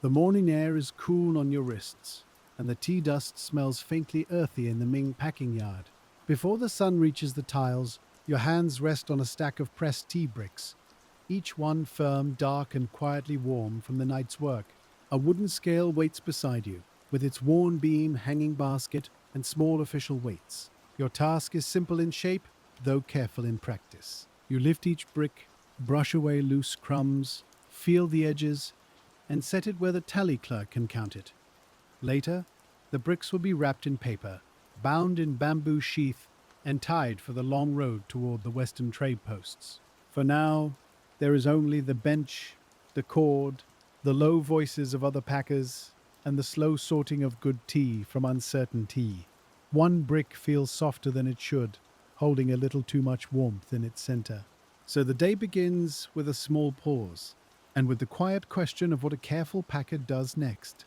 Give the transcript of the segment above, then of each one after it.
The morning air is cool on your wrists, and the tea dust smells faintly earthy in the Ming packing yard. Before the sun reaches the tiles, your hands rest on a stack of pressed tea bricks, each one firm, dark, and quietly warm from the night's work. A wooden scale waits beside you, with its worn beam, hanging basket, and small official weights. Your task is simple in shape, though careful in practice. You lift each brick, brush away loose crumbs, feel the edges, and set it where the tally clerk can count it. Later, the bricks will be wrapped in paper, bound in bamboo sheath, and tied for the long road toward the western trade posts. For now, there is only the bench, the cord, the low voices of other packers, and the slow sorting of good tea from uncertain tea. One brick feels softer than it should, holding a little too much warmth in its center. So the day begins with a small pause, and with the quiet question of what a careful packer does next.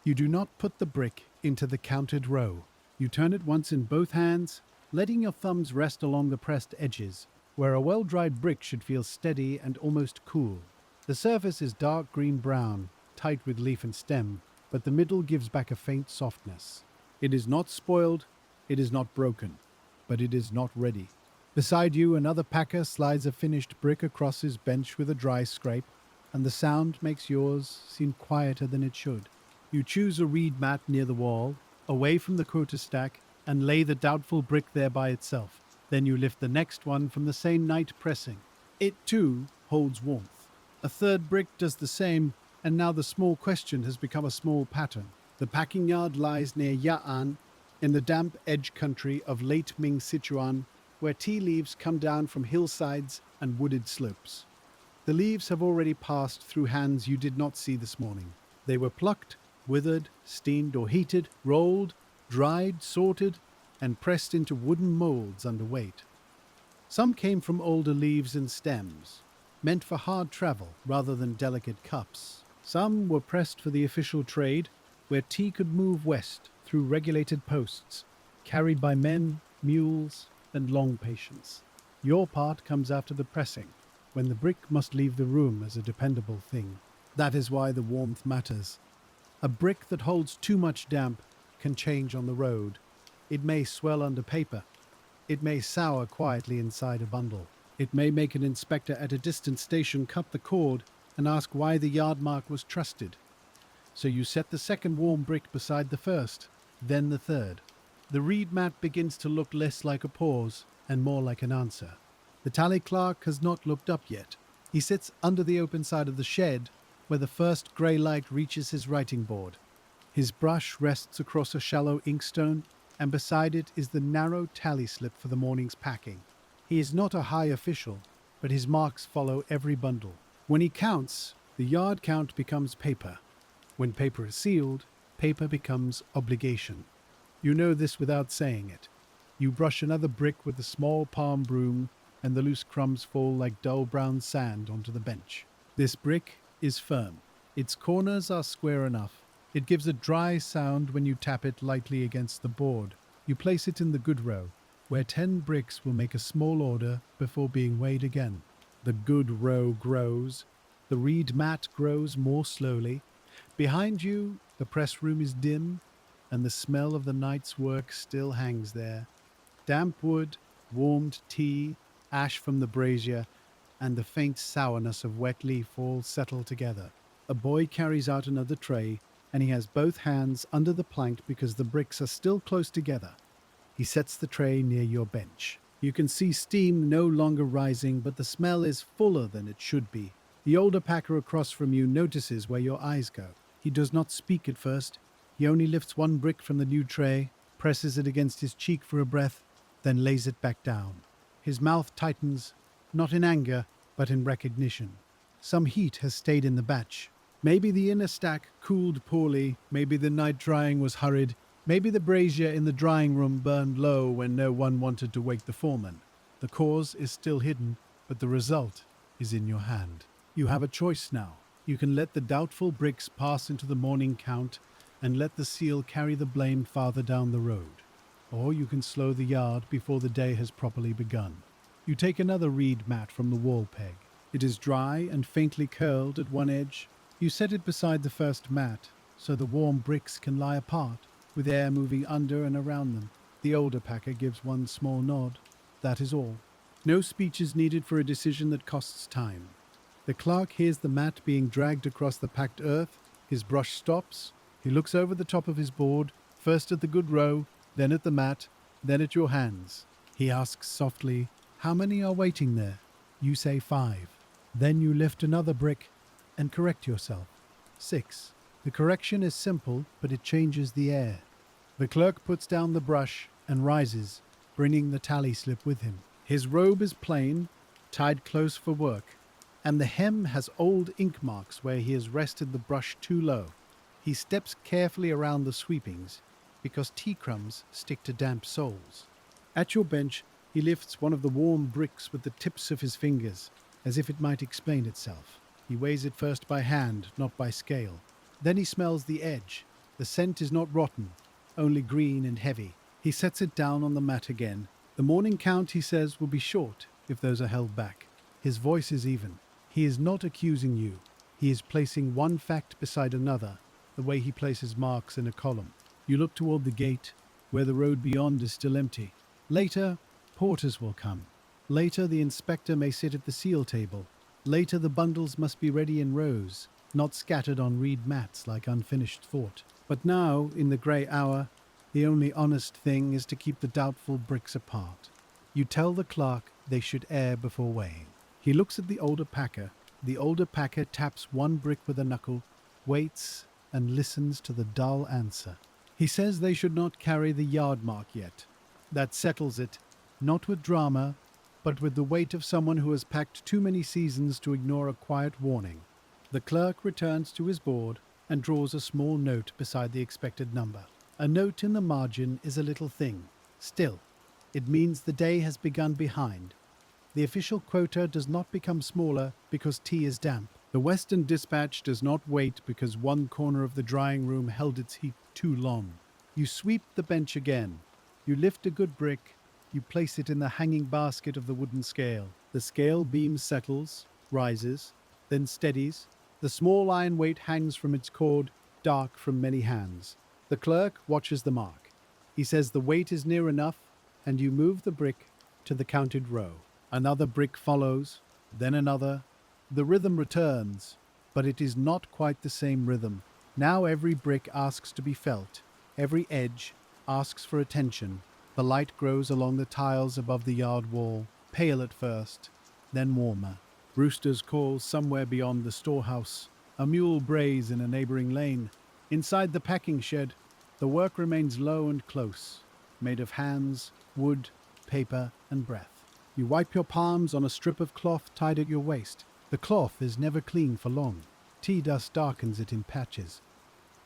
You do not put the brick into the counted row. You turn it once in both hands, letting your thumbs rest along the pressed edges, where a well-dried brick should feel steady and almost cool. The surface is dark green-brown, tight with leaf and stem, but the middle gives back a faint softness. It is not spoiled, it is not broken, but it is not ready. Beside you, another packer slides a finished brick across his bench with a dry scrape, and the sound makes yours seem quieter than it should. You choose a reed mat near the wall, away from the quota stack, and lay the doubtful brick there by itself. Then you lift the next one from the same night pressing. It, too, holds warmth. A third brick does the same, and now the small question has become a small pattern. The packing yard lies near Ya'an, in the damp edge country of late Ming Sichuan, where tea leaves come down from hillsides and wooded slopes. The leaves have already passed through hands you did not see this morning. They were plucked, withered, steamed or heated, rolled, dried, sorted, and pressed into wooden molds under weight. Some came from older leaves and stems, meant for hard travel rather than delicate cups. Some were pressed for the official trade, where tea could move west through regulated posts, carried by men, mules, and long patience. Your part comes after the pressing, when the brick must leave the room as a dependable thing. That is why the warmth matters. A brick that holds too much damp can change on the road. It may swell under paper. It may sour quietly inside a bundle. It may make an inspector at a distant station cut the cord and ask why the yard mark was trusted. So you set the second warm brick beside the first, then the third. The reed mat begins to look less like a pause and more like an answer. The tally clerk has not looked up yet. He sits under the open side of the shed, where the first grey light reaches his writing board. His brush rests across a shallow inkstone, and beside it is the narrow tally slip for the morning's packing. He is not a high official, but his marks follow every bundle. When he counts, the yard count becomes paper. When paper is sealed, paper becomes obligation. You know this without saying it. You brush another brick with a small palm broom, and the loose crumbs fall like dull brown sand onto the bench. This brick is firm. Its corners are square enough. It gives a dry sound when you tap it lightly against the board. You place it in the good row, where 10 bricks will make a small order before being weighed again. The good row grows. The reed mat grows more slowly. Behind you, the press room is dim, and the smell of the night's work still hangs there. Damp wood, warmed tea, ash from the brazier, and the faint sourness of wet leaf all settle together. A boy carries out another tray, and he has both hands under the plank because the bricks are still close together. He sets the tray near your bench. You can see steam no longer rising, but the smell is fuller than it should be. The older packer across from you notices where your eyes go. He does not speak at first. He only lifts one brick from the new tray, presses it against his cheek for a breath, then lays it back down. His mouth tightens, not in anger, but in recognition. Some heat has stayed in the batch. Maybe the inner stack cooled poorly, maybe the night drying was hurried, maybe the brazier in the drying room burned low when no one wanted to wake the foreman. The cause is still hidden, but the result is in your hand. You have a choice now. You can let the doubtful bricks pass into the morning count and let the seal carry the blame farther down the road. Or you can slow the yard before the day has properly begun. You take another reed mat from the wall peg. It is dry and faintly curled at one edge, You set it beside the first mat, so the warm bricks can lie apart, with air moving under and around them. The older packer gives one small nod. That is all. No speech is needed for a decision that costs time. The clerk hears the mat being dragged across the packed earth. His brush stops. He looks over the top of his board, first at the good row, then at the mat, then at your hands. He asks softly, "How many are waiting there?" You say 5. Then you lift another brick and correct yourself. 6. The correction is simple, but it changes the air. The clerk puts down the brush and rises, bringing the tally slip with him. His robe is plain, tied close for work, and the hem has old ink marks where he has rested the brush too low. He steps carefully around the sweepings, because tea crumbs stick to damp soles. At your bench, he lifts one of the warm bricks with the tips of his fingers, as if it might explain itself. He weighs it first by hand, not by scale. Then he smells the edge. The scent is not rotten, only green and heavy. He sets it down on the mat again. The morning count, he says, will be short if those are held back. His voice is even. He is not accusing you. He is placing one fact beside another, the way he places marks in a column. You look toward the gate, where the road beyond is still empty. Later, porters will come. Later, the inspector may sit at the seal table. Later, the bundles must be ready in rows, not scattered on reed mats like unfinished thought. But now, in the grey hour, the only honest thing is to keep the doubtful bricks apart. You tell the clerk they should air before weighing. He looks at the older packer. The older packer taps one brick with a knuckle, waits, and listens to the dull answer. He says they should not carry the yard mark yet. That settles it, not with drama, but with the weight of someone who has packed too many seasons to ignore a quiet warning. The clerk returns to his board and draws a small note beside the expected number. A note in the margin is a little thing. Still, it means the day has begun behind. The official quota does not become smaller because tea is damp. The Western Dispatch does not wait because one corner of the drying room held its heat too long. You sweep the bench again. You lift a good brick. You place it in the hanging basket of the wooden scale. The scale beam settles, rises, then steadies. The small iron weight hangs from its cord, dark from many hands. The clerk watches the mark. He says the weight is near enough, and you move the brick to the counted row. Another brick follows, then another. The rhythm returns, but it is not quite the same rhythm. Now every brick asks to be felt. Every edge asks for attention. The light grows along the tiles above the yard wall, pale at first, then warmer. Roosters call somewhere beyond the storehouse. A mule brays in a neighboring lane. Inside the packing shed, the work remains low and close, made of hands, wood, paper, and breath. You wipe your palms on a strip of cloth tied at your waist. The cloth is never clean for long. Tea dust darkens it in patches.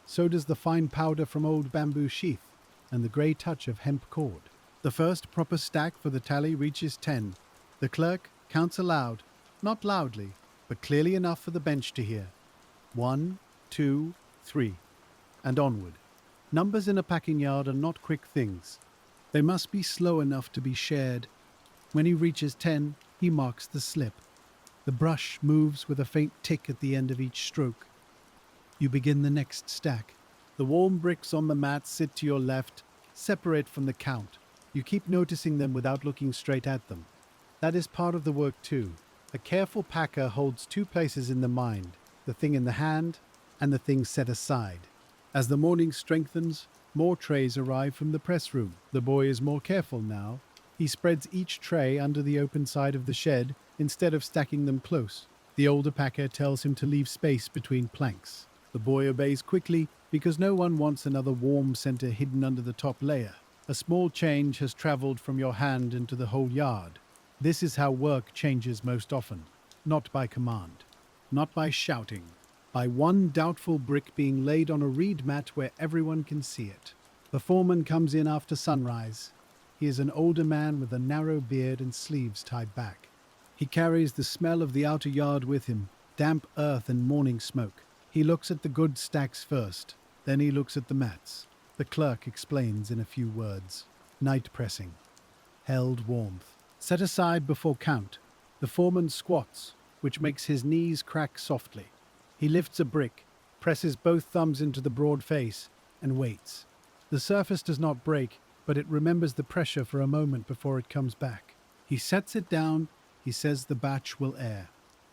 So does the fine powder from old bamboo sheath and the grey touch of hemp cord. The first proper stack for the tally reaches 10. The clerk counts aloud, not loudly, but clearly enough for the bench to hear. 1, 2, 3, and onward. Numbers in a packing yard are not quick things. They must be slow enough to be shared. When he reaches 10, he marks the slip. The brush moves with a faint tick at the end of each stroke. You begin the next stack. The warm bricks on the mat sit to your left, separate from the count. You keep noticing them without looking straight at them. That is part of the work too. A careful packer holds two places in the mind, the thing in the hand and the thing set aside. As the morning strengthens, more trays arrive from the press room. The boy is more careful now. He spreads each tray under the open side of the shed instead of stacking them close. The older packer tells him to leave space between planks. The boy obeys quickly because no one wants another warm center hidden under the top layer. A small change has traveled from your hand into the whole yard. This is how work changes most often. Not by command. Not by shouting. By one doubtful brick being laid on a reed mat where everyone can see it. The foreman comes in after sunrise. He is an older man with a narrow beard and sleeves tied back. He carries the smell of the outer yard with him, damp earth and morning smoke. He looks at the good stacks first, then he looks at the mats. The clerk explains in a few words. Night pressing. Held warmth. Set aside before count. The foreman squats, which makes his knees crack softly. He lifts a brick, presses both thumbs into the broad face, and waits. The surface does not break, but it remembers the pressure for a moment before it comes back. He sets it down, he says the batch will air.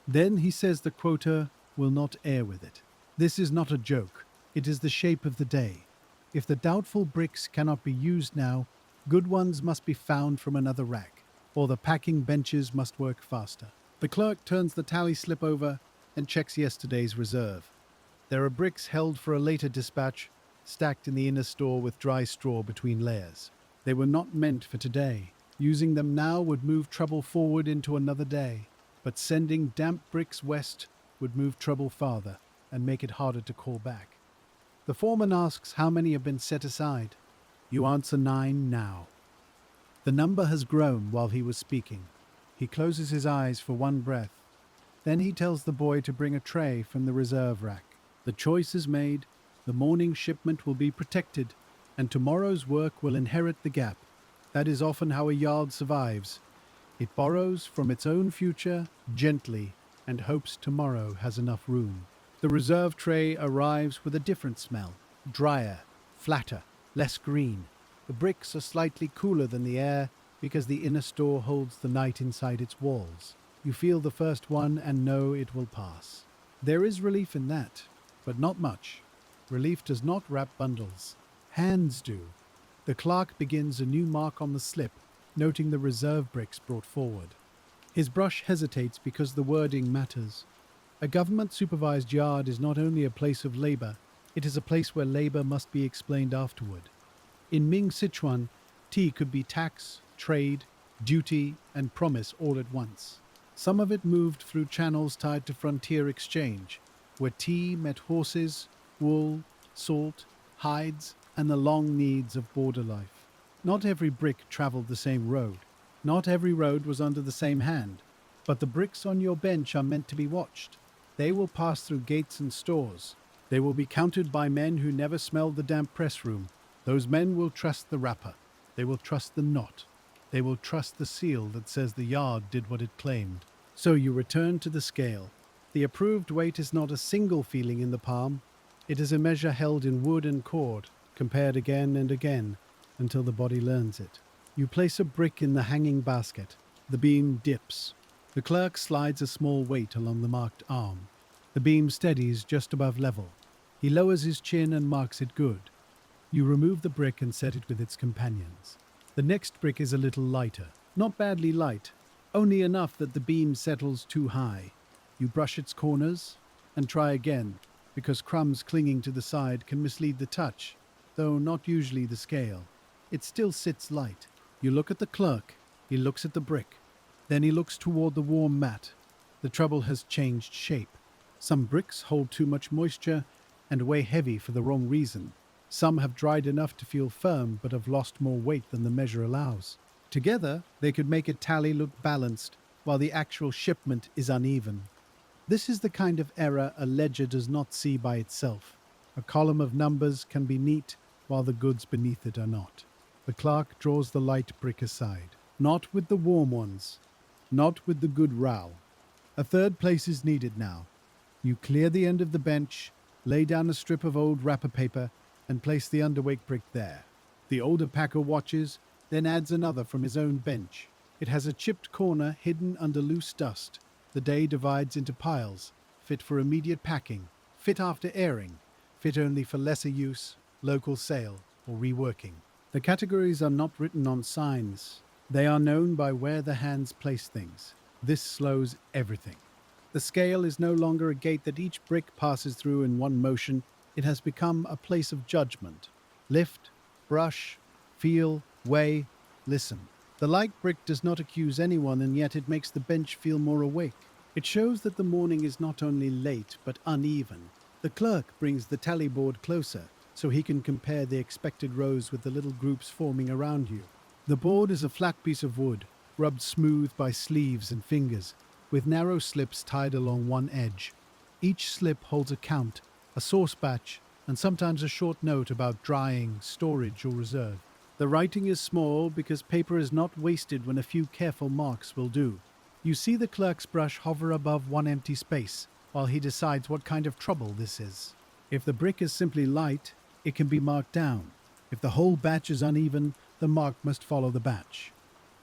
Then he says the quota will not air with it. This is not a joke, it is the shape of the day. If the doubtful bricks cannot be used now, good ones must be found from another rack, or the packing benches must work faster. The clerk turns the tally slip over and checks yesterday's reserve. There are bricks held for a later dispatch, stacked in the inner store with dry straw between layers. They were not meant for today. Using them now would move trouble forward into another day, but sending damp bricks west would move trouble farther and make it harder to call back. The foreman asks how many have been set aside. You answer 9 now. The number has grown while he was speaking. He closes his eyes for one breath. Then he tells the boy to bring a tray from the reserve rack. The choice is made, the morning shipment will be protected, and tomorrow's work will inherit the gap. That is often how a yard survives. It borrows from its own future gently and hopes tomorrow has enough room. The reserve tray arrives with a different smell, drier, flatter, less green. The bricks are slightly cooler than the air because the inner store holds the night inside its walls. You feel the first one and know it will pass. There is relief in that, but not much. Relief does not wrap bundles. Hands do. The clerk begins a new mark on the slip, noting the reserve bricks brought forward. His brush hesitates because the wording matters. A government-supervised yard is not only a place of labor, it is a place where labor must be explained afterward. In Ming, Sichuan, tea could be tax, trade, duty, and promise all at once. Some of it moved through channels tied to frontier exchange, where tea met horses, wool, salt, hides, and the long needs of border life. Not every brick traveled the same road. Not every road was under the same hand. But the bricks on your bench are meant to be watched. They will pass through gates and stores. They will be counted by men who never smelled the damp press room. Those men will trust the wrapper. They will trust the knot. They will trust the seal that says the yard did what it claimed. So you return to the scale. The approved weight is not a single feeling in the palm. It is a measure held in wood and cord, compared again and again, until the body learns it. You place a brick in the hanging basket. The beam dips. The clerk slides a small weight along the marked arm. The beam steadies just above level. He lowers his chin and marks it good. You remove the brick and set it with its companions. The next brick is a little lighter. Not badly light, only enough that the beam settles too high. You brush its corners and try again, because crumbs clinging to the side can mislead the touch, though not usually the scale. It still sits light. You look at the clerk. He looks at the brick. Then he looks toward the warm mat. The trouble has changed shape. Some bricks hold too much moisture and weigh heavy for the wrong reason. Some have dried enough to feel firm but have lost more weight than the measure allows. Together, they could make a tally look balanced, while the actual shipment is uneven. This is the kind of error a ledger does not see by itself. A column of numbers can be neat, while the goods beneath it are not. The clerk draws the light brick aside. Not with the warm ones. Not with the good row. A third place is needed now. You clear the end of the bench, lay down a strip of old wrapper paper, and place the underweight brick there. The older packer watches, then adds another from his own bench. It has a chipped corner hidden under loose dust. The day divides into piles, fit for immediate packing, fit after airing, fit only for lesser use, local sale, or reworking. The categories are not written on signs. They are known by where the hands place things. This slows everything. The scale is no longer a gate that each brick passes through in one motion. It has become a place of judgment. Lift, brush, feel, weigh, listen. The light brick does not accuse anyone, and yet it makes the bench feel more awake. It shows that the morning is not only late, but uneven. The clerk brings the tally board closer, so he can compare the expected rows with the little groups forming around you. The board is a flat piece of wood, rubbed smooth by sleeves and fingers, with narrow slips tied along one edge. Each slip holds a count, a source batch, and sometimes a short note about drying, storage, or reserve. The writing is small because paper is not wasted when a few careful marks will do. You see the clerk's brush hover above one empty space, while he decides what kind of trouble this is. If the brick is simply light, it can be marked down. If the whole batch is uneven, the mark must follow the batch.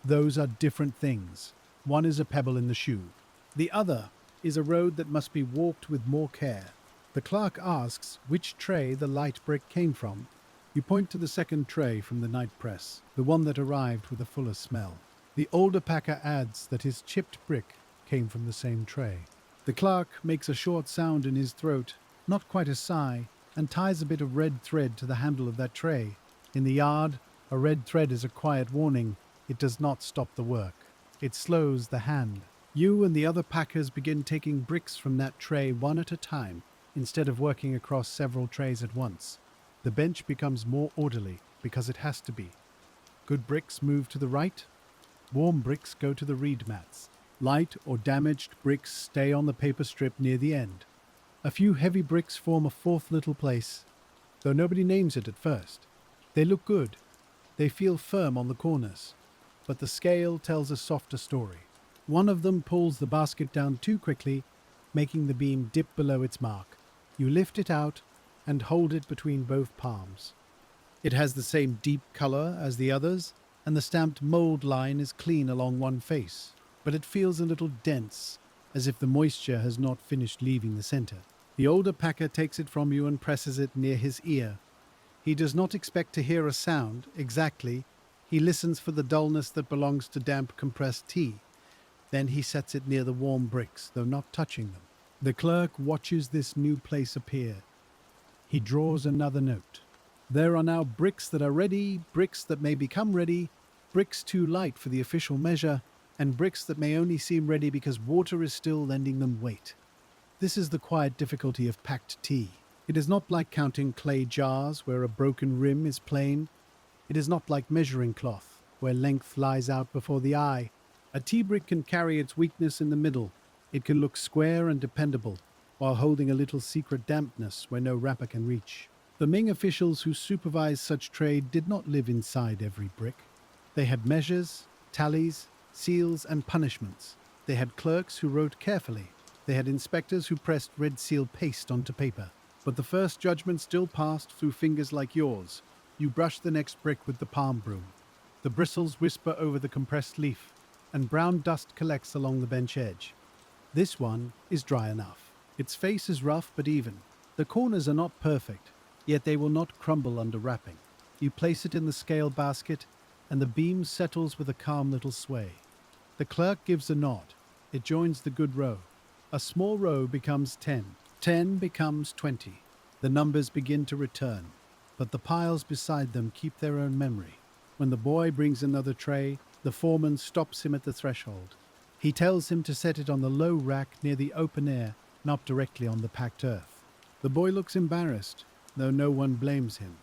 Those are different things. One is a pebble in the shoe. The other is a road that must be walked with more care. The clerk asks which tray the light brick came from. You point to the second tray from the night press, the one that arrived with a fuller smell. The older packer adds that his chipped brick came from the same tray. The clerk makes a short sound in his throat, not quite a sigh, and ties a bit of red thread to the handle of that tray. In the yard, a red thread is a quiet warning. It does not stop the work. It slows the hand. You and the other packers begin taking bricks from that tray one at a time, instead of working across several trays at once. The bench becomes more orderly because it has to be. Good bricks move to the right. Warm bricks go to the reed mats. Light or damaged bricks stay on the paper strip near the end. A few heavy bricks form a fourth little place, though nobody names it at first. They look good. They feel firm on the corners. But the scale tells a softer story. One of them pulls the basket down too quickly, making the beam dip below its mark. You lift it out and hold it between both palms. It has the same deep color as the others, and the stamped mold line is clean along one face, but it feels a little dense, as if the moisture has not finished leaving the center. The older packer takes it from you and presses it near his ear. He does not expect to hear a sound, exactly. He listens for the dullness that belongs to damp compressed tea. Then he sets it near the warm bricks, though not touching them. The clerk watches this new place appear. He draws another note. There are now bricks that are ready, bricks that may become ready, bricks too light for the official measure, and bricks that may only seem ready because water is still lending them weight. This is the quiet difficulty of packed tea. It is not like counting clay jars where a broken rim is plain. It is not like measuring cloth, where length lies out before the eye. A tea brick can carry its weakness in the middle. It can look square and dependable, while holding a little secret dampness where no wrapper can reach. The Ming officials who supervised such trade did not live inside every brick. They had measures, tallies, seals, and punishments. They had clerks who wrote carefully. They had inspectors who pressed red seal paste onto paper. But the first judgment still passed through fingers like yours. You brush the next brick with the palm broom. The bristles whisper over the compressed leaf, and brown dust collects along the bench edge. This one is dry enough. Its face is rough but even. The corners are not perfect, yet they will not crumble under wrapping. You place it in the scale basket, and the beam settles with a calm little sway. The clerk gives a nod. It joins the good row. A small row becomes 10. 10 becomes 20. The numbers begin to return, but the piles beside them keep their own memory. When the boy brings another tray, the foreman stops him at the threshold. He tells him to set it on the low rack near the open air, not directly on the packed earth. The boy looks embarrassed, though no one blames him.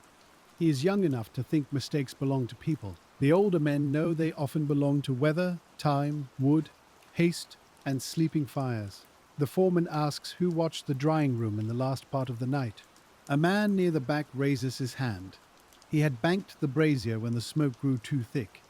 He is young enough to think mistakes belong to people. The older men know they often belong to weather, time, wood, haste, and sleeping fires. The foreman asks who watched the drying room in the last part of the night. A man near the back raises his hand. He had banked the brazier when the smoke grew too thick.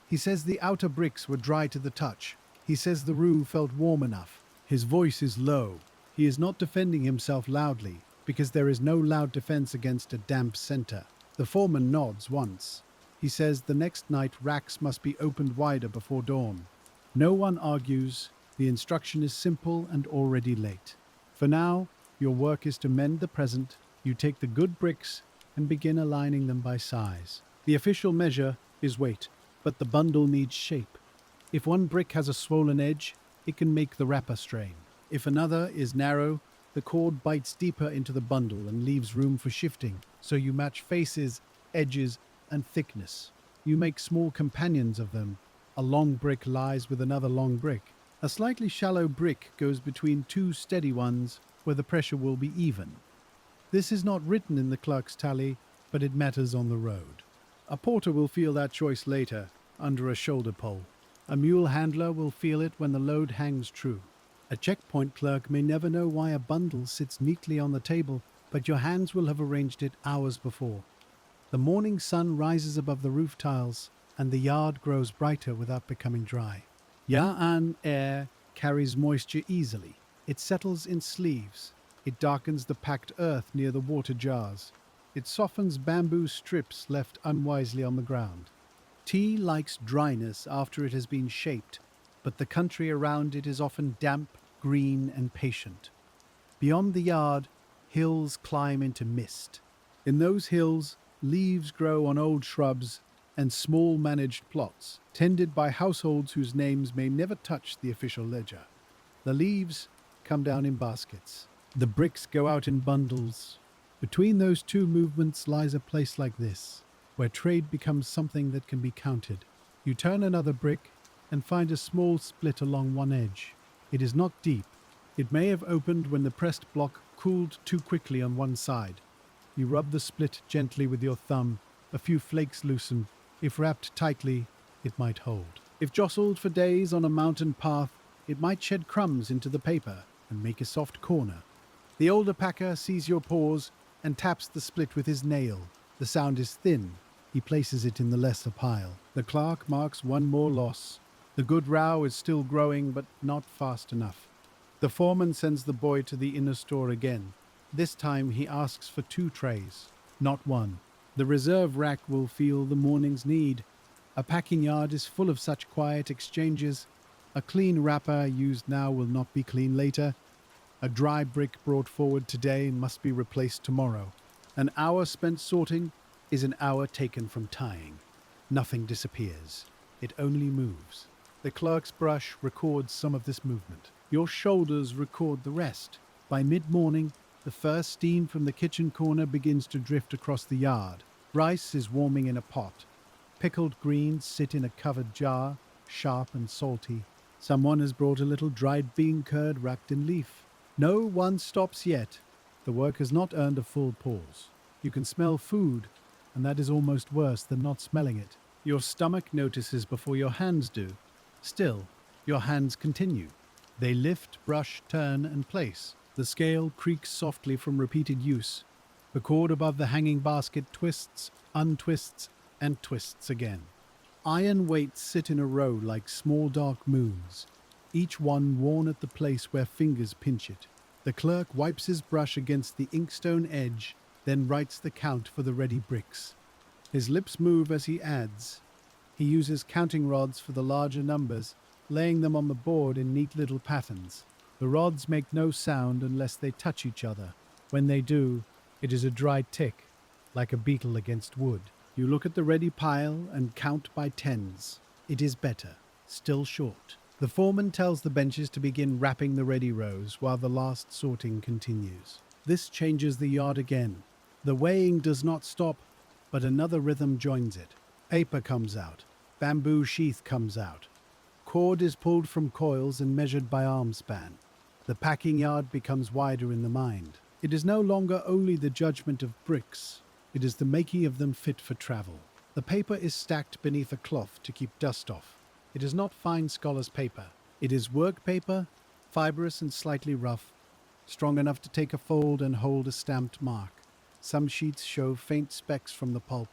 He says the outer bricks were dry to the touch. He says the room felt warm enough. His voice is low. He is not defending himself loudly, because there is no loud defense against a damp center. The foreman nods once. He says the next night racks must be opened wider before dawn. No one argues. The instruction is simple and already late. For now, your work is to mend the present. You take the good bricks and begin aligning them by size. The official measure is weight, but the bundle needs shape. If one brick has a swollen edge, it can make the wrapper strain. If another is narrow, the cord bites deeper into the bundle and leaves room for shifting, so you match faces, edges, and thickness. You make small companions of them. A long brick lies with another long brick. A slightly shallow brick goes between two steady ones where the pressure will be even. This is not written in the clerk's tally, but it matters on the road. A porter will feel that choice later, under a shoulder pole. A mule handler will feel it when the load hangs true. A checkpoint clerk may never know why a bundle sits neatly on the table, but your hands will have arranged it hours before. The morning sun rises above the roof tiles, and the yard grows brighter without becoming dry. Ya'an air carries moisture easily. It settles in sleeves. It darkens the packed earth near the water jars. It softens bamboo strips left unwisely on the ground. Tea likes dryness after it has been shaped, but the country around it is often damp, green, and patient. Beyond the yard, hills climb into mist. In those hills, leaves grow on old shrubs and small managed plots, tended by households whose names may never touch the official ledger. The leaves come down in baskets. The bricks go out in bundles. Between those two movements lies a place like this, where trade becomes something that can be counted. You turn another brick and find a small split along one edge. It is not deep. It may have opened when the pressed block cooled too quickly on one side. You rub the split gently with your thumb. A few flakes loosen. If wrapped tightly, it might hold. If jostled for days on a mountain path, it might shed crumbs into the paper and make a soft corner. The older packer sees your pause and taps the split with his nail. The sound is thin. He places it in the lesser pile. The clerk marks one more loss. The good row is still growing, but not fast enough. The foreman sends the boy to the inner store again. This time he asks for 2 trays, not 1. The reserve rack will feel the morning's need. A packing yard is full of such quiet exchanges. A clean wrapper used now will not be clean later. A dry brick brought forward today must be replaced tomorrow. An hour spent sorting is an hour taken from tying. Nothing disappears. It only moves. The clerk's brush records some of this movement. Your shoulders record the rest. By mid-morning, the first steam from the kitchen corner begins to drift across the yard. Rice is warming in a pot. Pickled greens sit in a covered jar, sharp and salty. Someone has brought a little dried bean curd wrapped in leaf. No one stops yet. The work has not earned a full pause. You can smell food, and that is almost worse than not smelling it. Your stomach notices before your hands do. Still, your hands continue. They lift, brush, turn, and place. The scale creaks softly from repeated use. The cord above the hanging basket twists, untwists, and twists again. Iron weights sit in a row like small dark moons, each one worn at the place where fingers pinch it. The clerk wipes his brush against the inkstone edge, then writes the count for the ready bricks. His lips move as he adds. He uses counting rods for the larger numbers, laying them on the board in neat little patterns. The rods make no sound unless they touch each other. When they do, it is a dry tick, like a beetle against wood. You look at the ready pile and count by tens. It is better, still short. The foreman tells the benches to begin wrapping the ready rows while the last sorting continues. This changes the yard again. The weighing does not stop, but another rhythm joins it. Paper comes out. Bamboo sheath comes out. Cord is pulled from coils and measured by arm span. The packing yard becomes wider in the mind. It is no longer only the judgment of bricks. It is the making of them fit for travel. The paper is stacked beneath a cloth to keep dust off. It is not fine scholar's paper. It is work paper, fibrous and slightly rough, strong enough to take a fold and hold a stamped mark. Some sheets show faint specks from the pulp.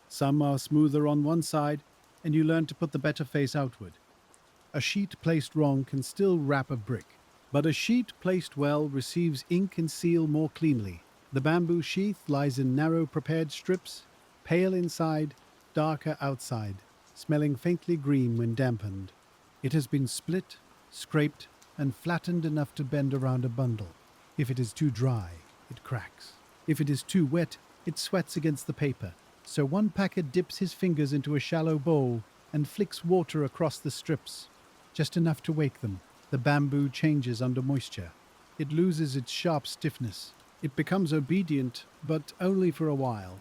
Some are smoother on one side, and you learn to put the better face outward. A sheet placed wrong can still wrap a brick, but a sheet placed well receives ink and seal more cleanly. The bamboo sheath lies in narrow prepared strips, pale inside, darker outside, smelling faintly green when dampened. It has been split, scraped, and flattened enough to bend around a bundle. If it is too dry, it cracks. If it is too wet, it sweats against the paper. So one packer dips his fingers into a shallow bowl and flicks water across the strips, just enough to wake them. The bamboo changes under moisture. It loses its sharp stiffness. It becomes obedient, but only for a while.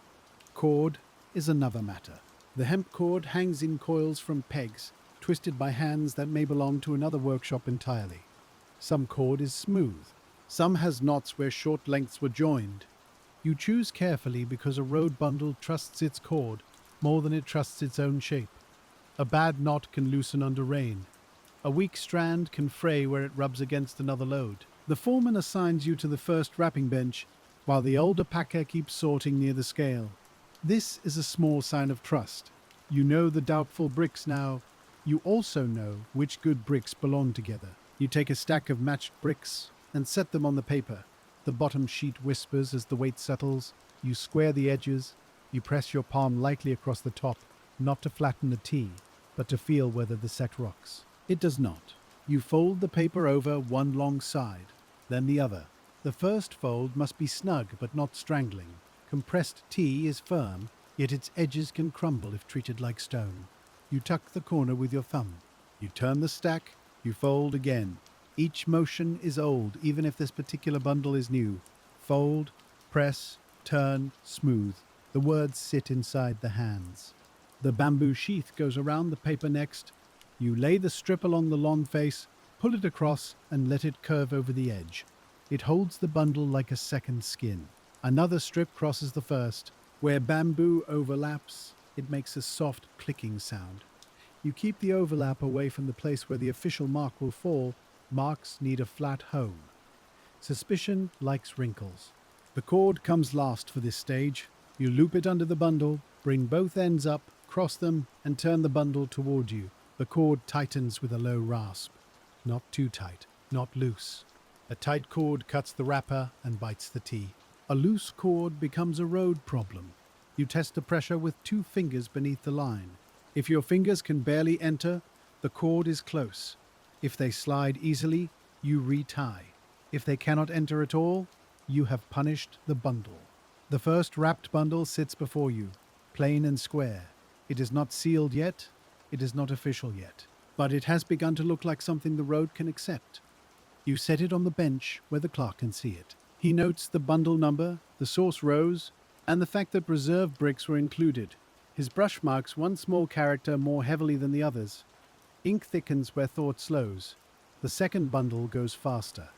Cord is another matter. The hemp cord hangs in coils from pegs, twisted by hands that may belong to another workshop entirely. Some cord is smooth. Some has knots where short lengths were joined. You choose carefully because a road bundle trusts its cord more than it trusts its own shape. A bad knot can loosen under rain. A weak strand can fray where it rubs against another load. The foreman assigns you to the first wrapping bench, while the older packer keeps sorting near the scale. This is a small sign of trust. You know the doubtful bricks now. You also know which good bricks belong together. You take a stack of matched bricks, and set them on the paper. The bottom sheet whispers as the weight settles. You square the edges. You press your palm lightly across the top, not to flatten the T, but to feel whether the set rocks. It does not. You fold the paper over one long side, then the other. The first fold must be snug but not strangling. Compressed T is firm, yet its edges can crumble if treated like stone. You tuck the corner with your thumb. You turn the stack, you fold again. Each motion is old, even if this particular bundle is new. Fold, press, turn, smooth. The words sit inside the hands. The bamboo sheath goes around the paper next. You lay the strip along the long face, pull it across, and let it curve over the edge. It holds the bundle like a second skin. Another strip crosses the first. Where bamboo overlaps, it makes a soft clicking sound. You keep the overlap away from the place where the official mark will fall. Marks need a flat home. Suspicion likes wrinkles. The cord comes last for this stage. You loop it under the bundle, bring both ends up, cross them, and turn the bundle toward you. The cord tightens with a low rasp. Not too tight, not loose. A tight cord cuts the wrapper and bites the T. A loose cord becomes a road problem. You test the pressure with 2 fingers beneath the line. If your fingers can barely enter, the cord is close. If they slide easily, you retie. If they cannot enter at all, you have punished the bundle. The first wrapped bundle sits before you, plain and square. It is not sealed yet, it is not official yet, but it has begun to look like something the road can accept. You set it on the bench where the clerk can see it. He notes the bundle number, the source rows, and the fact that reserve bricks were included. His brush marks one small character more heavily than the others. Ink thickens where thought slows. The second bundle goes faster.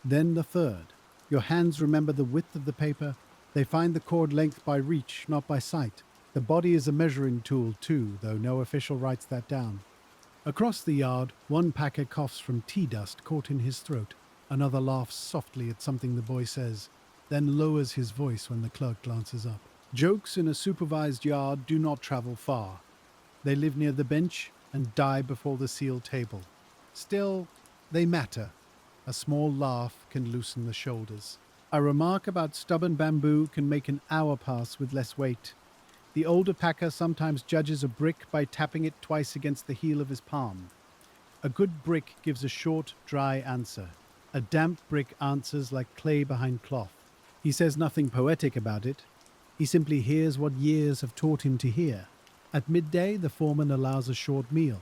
Then the third. Your hands remember the width of the paper. They find the cord length by reach, not by sight. The body is a measuring tool too, though no official writes that down. Across the yard, one packer coughs from tea dust caught in his throat. Another laughs softly at something the boy says, then lowers his voice when the clerk glances up. Jokes in a supervised yard do not travel far. They live near the bench and die before the sealed table. Still, they matter. A small laugh can loosen the shoulders. A remark about stubborn bamboo can make an hour pass with less weight. The older packer sometimes judges a brick by tapping it twice against the heel of his palm. A good brick gives a short, dry answer. A damp brick answers like clay behind cloth. He says nothing poetic about it. He simply hears what years have taught him to hear. At midday, the foreman allows a short meal.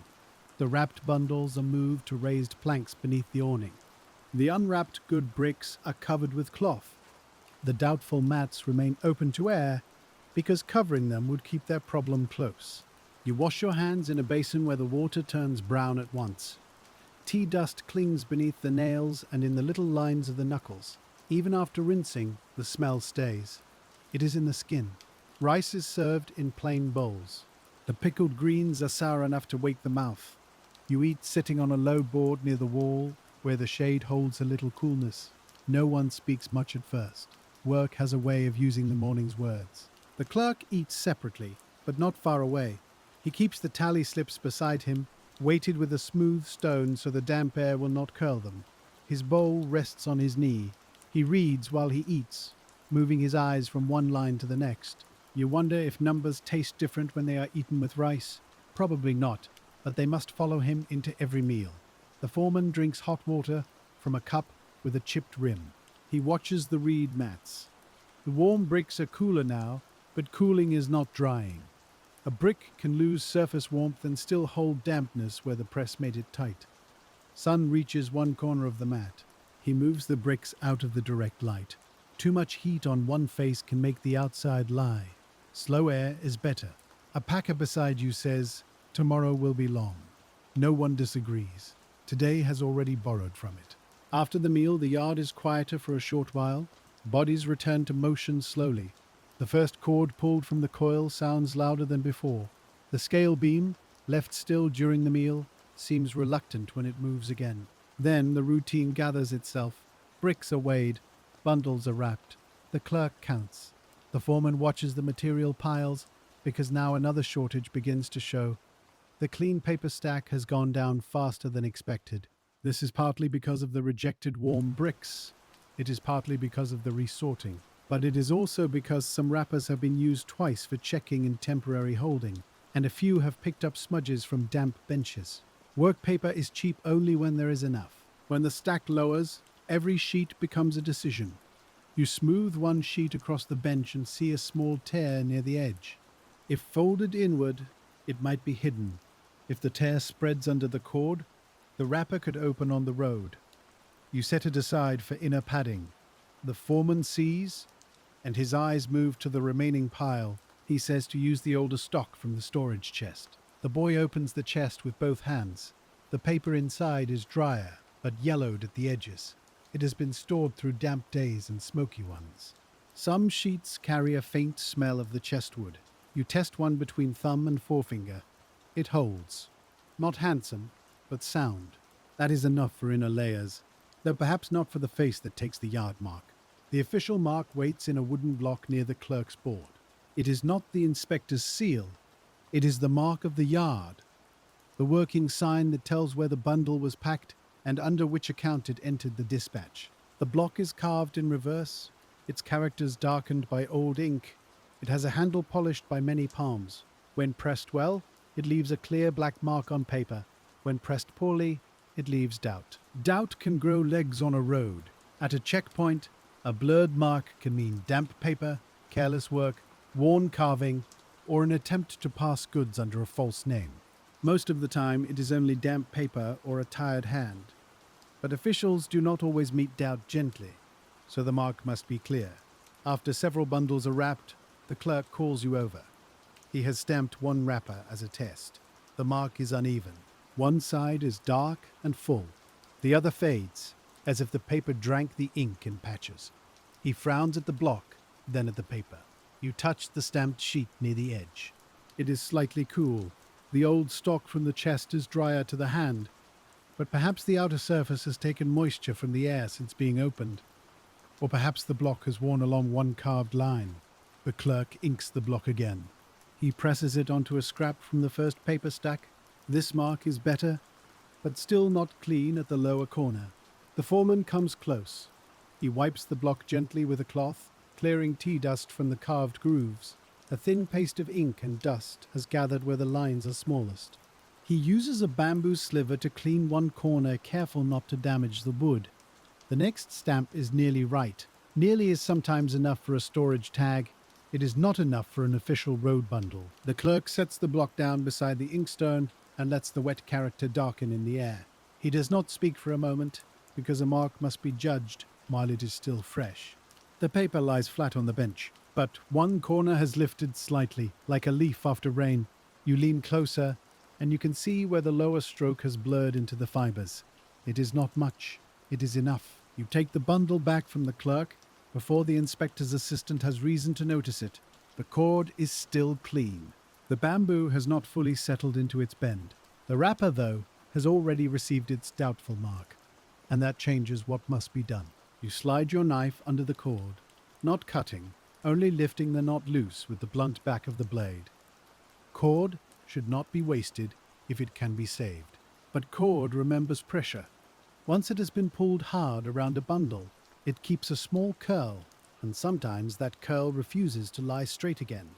The wrapped bundles are moved to raised planks beneath the awning. The unwrapped good bricks are covered with cloth. The doubtful mats remain open to air because covering them would keep their problem close. You wash your hands in a basin where the water turns brown at once. Tea dust clings beneath the nails and in the little lines of the knuckles. Even after rinsing, the smell stays. It is in the skin. Rice is served in plain bowls. The pickled greens are sour enough to wake the mouth. You eat sitting on a low board near the wall, where the shade holds a little coolness. No one speaks much at first. Work has a way of using the morning's words. The clerk eats separately, but not far away. He keeps the tally slips beside him, weighted with a smooth stone so the damp air will not curl them. His bowl rests on his knee. He reads while he eats, moving his eyes from one line to the next. You wonder if numbers taste different when they are eaten with rice. Probably not, but they must follow him into every meal. The foreman drinks hot water from a cup with a chipped rim. He watches the reed mats. The warm bricks are cooler now, but cooling is not drying. A brick can lose surface warmth and still hold dampness where the press made it tight. Sun reaches one corner of the mat. He moves the bricks out of the direct light. Too much heat on one face can make the outside lie. Slow air is better. A packer beside you says, "Tomorrow will be long." No one disagrees. Today has already borrowed from it. After the meal, the yard is quieter for a short while. Bodies return to motion slowly. The first cord pulled from the coil sounds louder than before. The scale beam, left still during the meal, seems reluctant when it moves again. Then the routine gathers itself. Bricks are weighed, bundles are wrapped. The clerk counts. The foreman watches the material piles because now another shortage begins to show. The clean paper stack has gone down faster than expected. This is partly because of the rejected warm bricks. It is partly because of the resorting. But it is also because some wrappers have been used twice for checking and temporary holding, and a few have picked up smudges from damp benches. Work paper is cheap only when there is enough. When the stack lowers, every sheet becomes a decision. You smooth one sheet across the bench and see a small tear near the edge. If folded inward, it might be hidden. If the tear spreads under the cord, the wrapper could open on the road. You set it aside for inner padding. The foreman sees, and his eyes move to the remaining pile. He says to use the older stock from the storage chest. The boy opens the chest with both hands. The paper inside is drier, but yellowed at the edges. It has been stored through damp days and smoky ones. Some sheets carry a faint smell of the chestwood. You test one between thumb and forefinger. It holds. Not handsome, but sound. That is enough for inner layers, though perhaps not for the face that takes the yard mark. The official mark waits in a wooden block near the clerk's board. It is not the inspector's seal. It is the mark of the yard, the working sign that tells where the bundle was packed and under which account it entered the dispatch. The block is carved in reverse, its characters darkened by old ink. It has a handle polished by many palms. When pressed well, it leaves a clear black mark on paper. When pressed poorly, it leaves doubt. Doubt can grow legs on a road. At a checkpoint, a blurred mark can mean damp paper, careless work, worn carving, or an attempt to pass goods under a false name. Most of the time, it is only damp paper or a tired hand. But officials do not always meet doubt gently, so the mark must be clear. After several bundles are wrapped, the clerk calls you over. He has stamped one wrapper as a test. The mark is uneven. One side is dark and full. The other fades, as if the paper drank the ink in patches. He frowns at the block, then at the paper. You touch the stamped sheet near the edge. It is slightly cool. The old stock from the chest is drier to the hand, but perhaps the outer surface has taken moisture from the air since being opened. Or perhaps the block has worn along one carved line. The clerk inks the block again. He presses it onto a scrap from the first paper stack. This mark is better, but still not clean at the lower corner. The foreman comes close. He wipes the block gently with a cloth, clearing tea dust from the carved grooves. A thin paste of ink and dust has gathered where the lines are smallest. He uses a bamboo sliver to clean one corner, careful not to damage the wood. The next stamp is nearly right. Nearly is sometimes enough for a storage tag. It is not enough for an official road bundle. The clerk sets the block down beside the inkstone and lets the wet character darken in the air. He does not speak for a moment, because a mark must be judged while it is still fresh. The paper lies flat on the bench, but one corner has lifted slightly, like a leaf after rain. You lean closer, and you can see where the lower stroke has blurred into the fibers. It is not much. It is enough. You take the bundle back from the clerk before the inspector's assistant has reason to notice it. The cord is still clean. The bamboo has not fully settled into its bend. The wrapper, though, has already received its doubtful mark, and that changes what must be done. You slide your knife under the cord, not cutting, only lifting the knot loose with the blunt back of the blade. Cord should not be wasted if it can be saved. But cord remembers pressure. Once it has been pulled hard around a bundle, it keeps a small curl, and sometimes that curl refuses to lie straight again.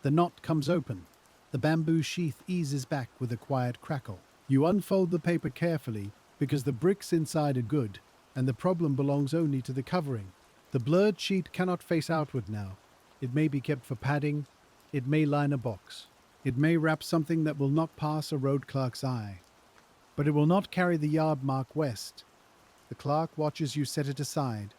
The knot comes open. The bamboo sheath eases back with a quiet crackle. You unfold the paper carefully because the bricks inside are good, and the problem belongs only to the covering. The blurred sheet cannot face outward now. It may be kept for padding. It may line a box. It may wrap something that will not pass a road clerk's eye. But it will not carry the yard mark west. The clerk watches you set it aside,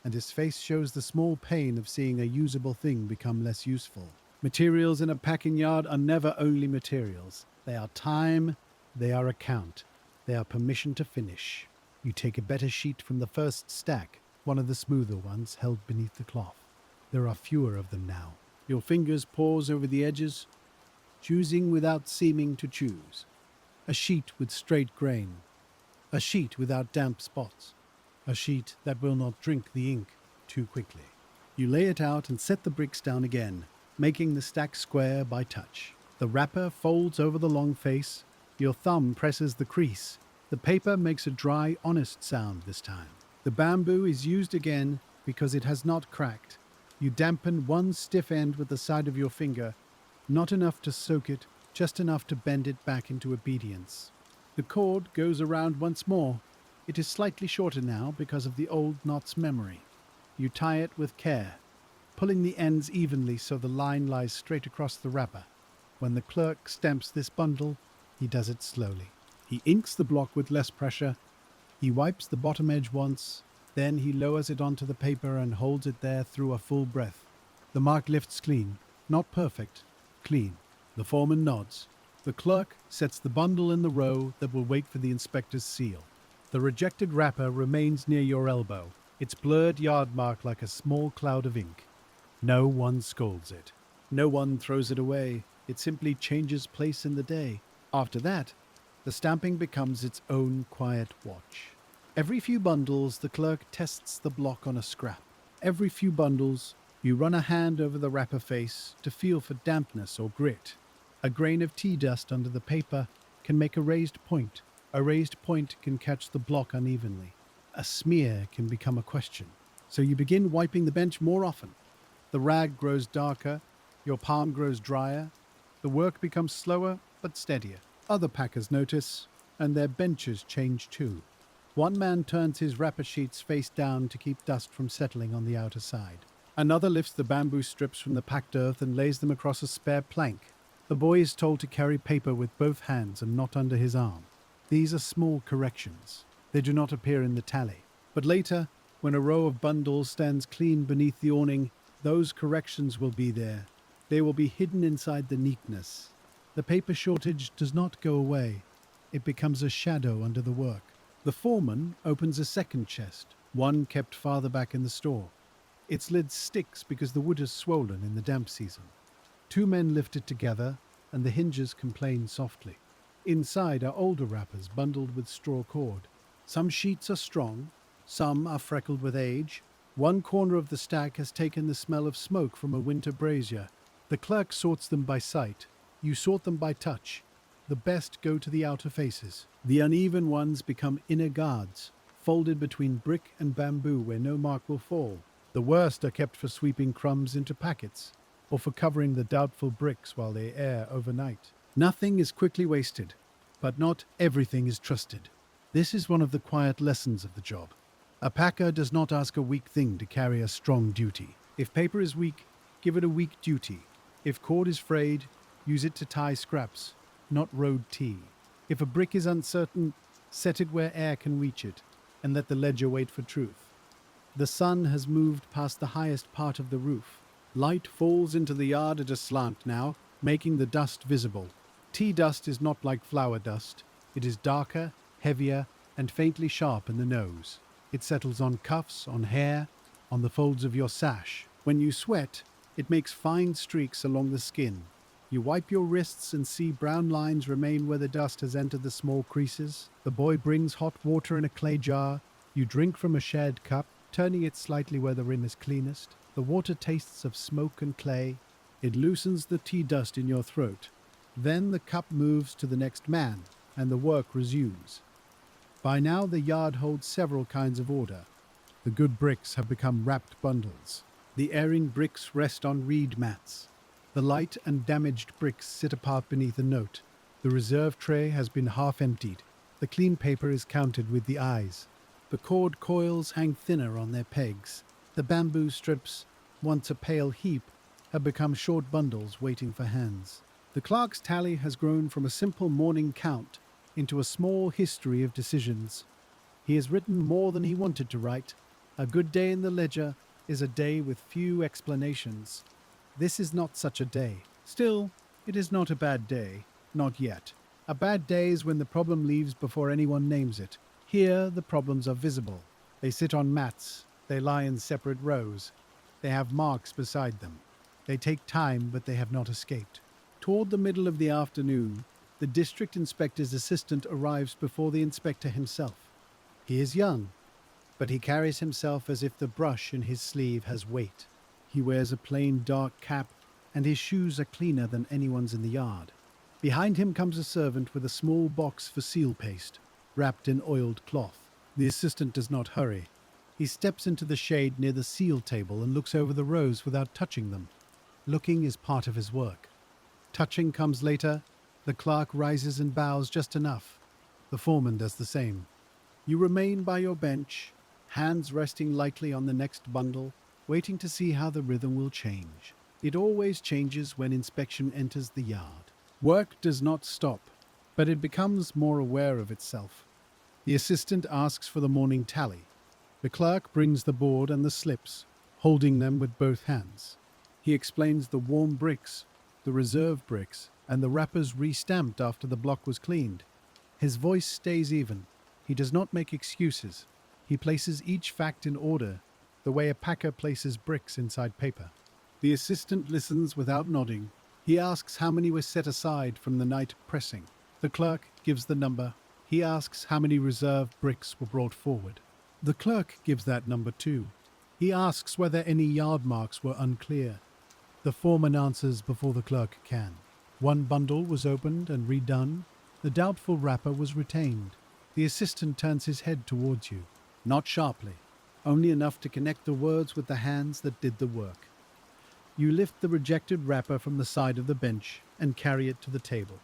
and his face shows the small pain of seeing a usable thing become less useful. Materials in a packing yard are never only materials. They are time, they are account, they are permission to finish. You take a better sheet from the first stack, one of the smoother ones held beneath the cloth. There are fewer of them now. Your fingers pause over the edges, choosing without seeming to choose. A sheet with straight grain. A sheet without damp spots. A sheet that will not drink the ink too quickly. You lay it out and set the bricks down again, making the stack square by touch. The wrapper folds over the long face. Your thumb presses the crease. The paper makes a dry, honest sound this time. The bamboo is used again because it has not cracked. You dampen one stiff end with the side of your finger, not enough to soak it, just enough to bend it back into obedience. The cord goes around once more. It is slightly shorter now because of the old knot's memory. You tie it with care, pulling the ends evenly so the line lies straight across the wrapper. When the clerk stamps this bundle, he does it slowly. He inks the block with less pressure. He wipes the bottom edge once, then he lowers it onto the paper and holds it there through a full breath. The mark lifts clean, not perfect, clean. The foreman nods. The clerk sets the bundle in the row that will wait for the inspector's seal. The rejected wrapper remains near your elbow, its blurred yard mark like a small cloud of ink. No one scolds it. No one throws it away. It simply changes place in the day. After that, the stamping becomes its own quiet watch. Every few bundles, the clerk tests the block on a scrap. Every few bundles, you run a hand over the wrapper face to feel for dampness or grit. A grain of tea dust under the paper can make a raised point. A raised point can catch the block unevenly. A smear can become a question. So you begin wiping the bench more often. The rag grows darker, your palm grows drier. The work becomes slower but steadier. Other packers notice, and their benches change too. One man turns his wrapper sheets face down to keep dust from settling on the outer side. Another lifts the bamboo strips from the packed earth and lays them across a spare plank. The boy is told to carry paper with both hands and not under his arm. These are small corrections. They do not appear in the tally. But later, when a row of bundles stands clean beneath the awning, those corrections will be there. They will be hidden inside the neatness. The paper shortage does not go away. It becomes a shadow under the work. The foreman opens a second chest, one kept farther back in the store. Its lid sticks because the wood is swollen in the damp season. Two men lift it together, and the hinges complain softly. Inside are older wrappers bundled with straw cord. Some sheets are strong, some are freckled with age. One corner of the stack has taken the smell of smoke from a winter brazier. The clerk sorts them by sight. You sort them by touch. The best go to the outer faces. The uneven ones become inner guards, folded between brick and bamboo where no mark will fall. The worst are kept for sweeping crumbs into packets, or for covering the doubtful bricks while they air overnight. Nothing is quickly wasted, but not everything is trusted. This is one of the quiet lessons of the job. A packer does not ask a weak thing to carry a strong duty. If paper is weak, give it a weak duty. If cord is frayed, use it to tie scraps, not road tea. If a brick is uncertain, set it where air can reach it, and let the ledger wait for truth. The sun has moved past the highest part of the roof. Light falls into the yard at a slant now, making the dust visible. Tea dust is not like flour dust. It is darker, heavier, and faintly sharp in the nose. It settles on cuffs, on hair, on the folds of your sash. When you sweat, it makes fine streaks along the skin. You wipe your wrists and see brown lines remain where the dust has entered the small creases. The boy brings hot water in a clay jar. You drink from a shared cup, turning it slightly where the rim is cleanest. The water tastes of smoke and clay. It loosens the tea dust in your throat. Then the cup moves to the next man, and the work resumes. By now the yard holds several kinds of order. The good bricks have become wrapped bundles. The erring bricks rest on reed mats. The light and damaged bricks sit apart beneath a note. The reserve tray has been half emptied. The clean paper is counted with the eyes. The cord coils hang thinner on their pegs. The bamboo strips, once a pale heap, have become short bundles waiting for hands. The clerk's tally has grown from a simple morning count into a small history of decisions. He has written more than he wanted to write. A good day in the ledger is a day with few explanations. This is not such a day. Still, it is not a bad day. Not yet. A bad day is when the problem leaves before anyone names it. Here, the problems are visible. They sit on mats. They lie in separate rows. They have marks beside them. They take time, but they have not escaped. Toward the middle of the afternoon, the district inspector's assistant arrives before the inspector himself. He is young, but he carries himself as if the brush in his sleeve has weight. He wears a plain dark cap, and his shoes are cleaner than anyone's in the yard. Behind him comes a servant with a small box for seal paste. wrapped in oiled cloth. The assistant does not hurry. He steps into the shade near the seal table and looks over the rows without touching them. Looking is part of his work. Touching comes later. The clerk rises and bows just enough. The foreman does the same. You remain by your bench, hands resting lightly on the next bundle, waiting to see how the rhythm will change. It always changes when inspection enters the yard. Work does not stop, but it becomes more aware of itself. The assistant asks for the morning tally. The clerk brings the board and the slips, holding them with both hands. He explains the warm bricks, the reserve bricks, and the wrappers re-stamped after the block was cleaned. His voice stays even. He does not make excuses. He places each fact in order, the way a packer places bricks inside paper. The assistant listens without nodding. He asks how many were set aside from the night pressing. The clerk gives the number. He asks how many reserve bricks were brought forward. The clerk gives that number too. He asks whether any yard marks were unclear. The foreman answers before the clerk can. One bundle was opened and redone. The doubtful wrapper was retained. The assistant turns his head towards you, not sharply, only enough to connect the words with the hands that did the work. You lift the rejected wrapper from the side of the bench and carry it to the table.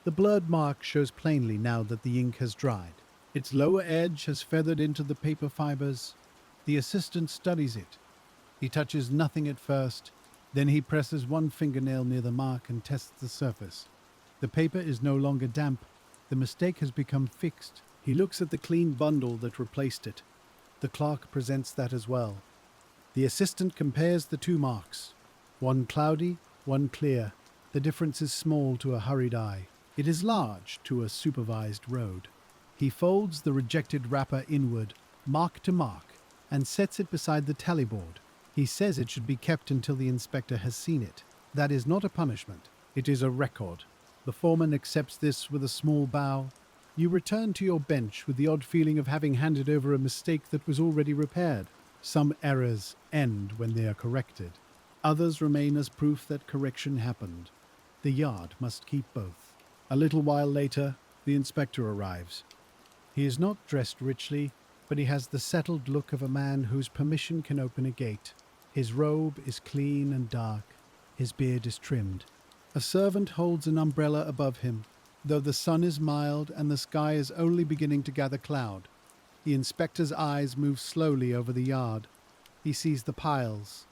The blurred mark shows plainly now that the ink has dried. Its lower edge has feathered into the paper fibers. The assistant studies it. He touches nothing at first, then he presses one fingernail near the mark and tests the surface. The paper is no longer damp. The mistake has become fixed. He looks at the clean bundle that replaced it. The clerk presents that as well. The assistant compares the two marks. One cloudy, one clear. The difference is small to a hurried eye. It is large to a supervised road. He folds the rejected wrapper inward, mark to mark, and sets it beside the tally board. He says it should be kept until the inspector has seen it. That is not a punishment. It is a record. The foreman accepts this with a small bow. You return to your bench with the odd feeling of having handed over a mistake that was already repaired. Some errors end when they are corrected. Others remain as proof that correction happened. The yard must keep both. A little while later, the inspector arrives. He is not dressed richly, but he has the settled look of a man whose permission can open a gate. His robe is clean and dark. His beard is trimmed. A servant holds an umbrella above him, though the sun is mild and the sky is only beginning to gather cloud. The inspector's eyes move slowly over the yard. He sees the piles.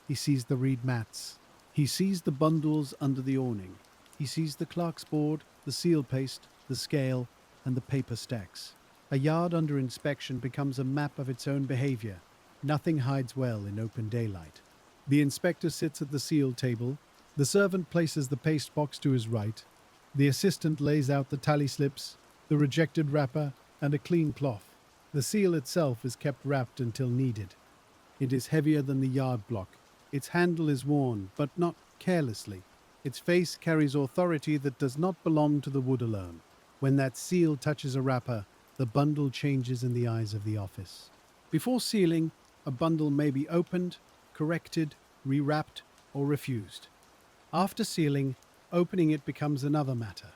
He sees the reed mats. He sees the bundles under the awning. He sees the clerk's board, the seal paste, the scale, and the paper stacks. A yard under inspection becomes a map of its own behavior. Nothing hides well in open daylight. The inspector sits at the seal table. The servant places the paste box to his right. The assistant lays out the tally slips, the rejected wrapper, and a clean cloth. The seal itself is kept wrapped until needed. It is heavier than the yard block. Its handle is worn, but not carelessly. Its face carries authority that does not belong to the wood alone. When that seal touches a wrapper, the bundle changes in the eyes of the office. Before sealing, a bundle may be opened, corrected, rewrapped, or refused. After sealing, opening it becomes another matter.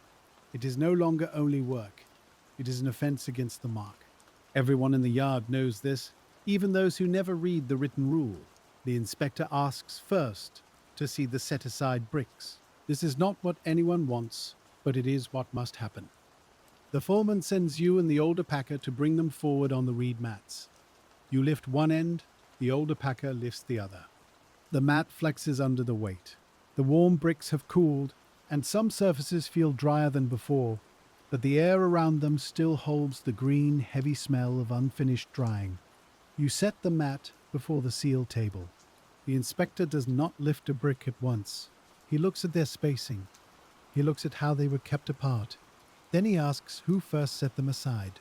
It is no longer only work. It is an offense against the mark. Everyone in the yard knows this, even those who never read the written rule. The inspector asks first to see the set-aside bricks. This is not what anyone wants, but it is what must happen. The foreman sends you and the older packer to bring them forward on the reed mats. You lift one end, the older packer lifts the other. The mat flexes under the weight. The warm bricks have cooled, and some surfaces feel drier than before, but the air around them still holds the green, heavy smell of unfinished drying. You set the mat before the seal table. The inspector does not lift a brick at once. He looks at their spacing. He looks at how they were kept apart. Then he asks who first set them aside.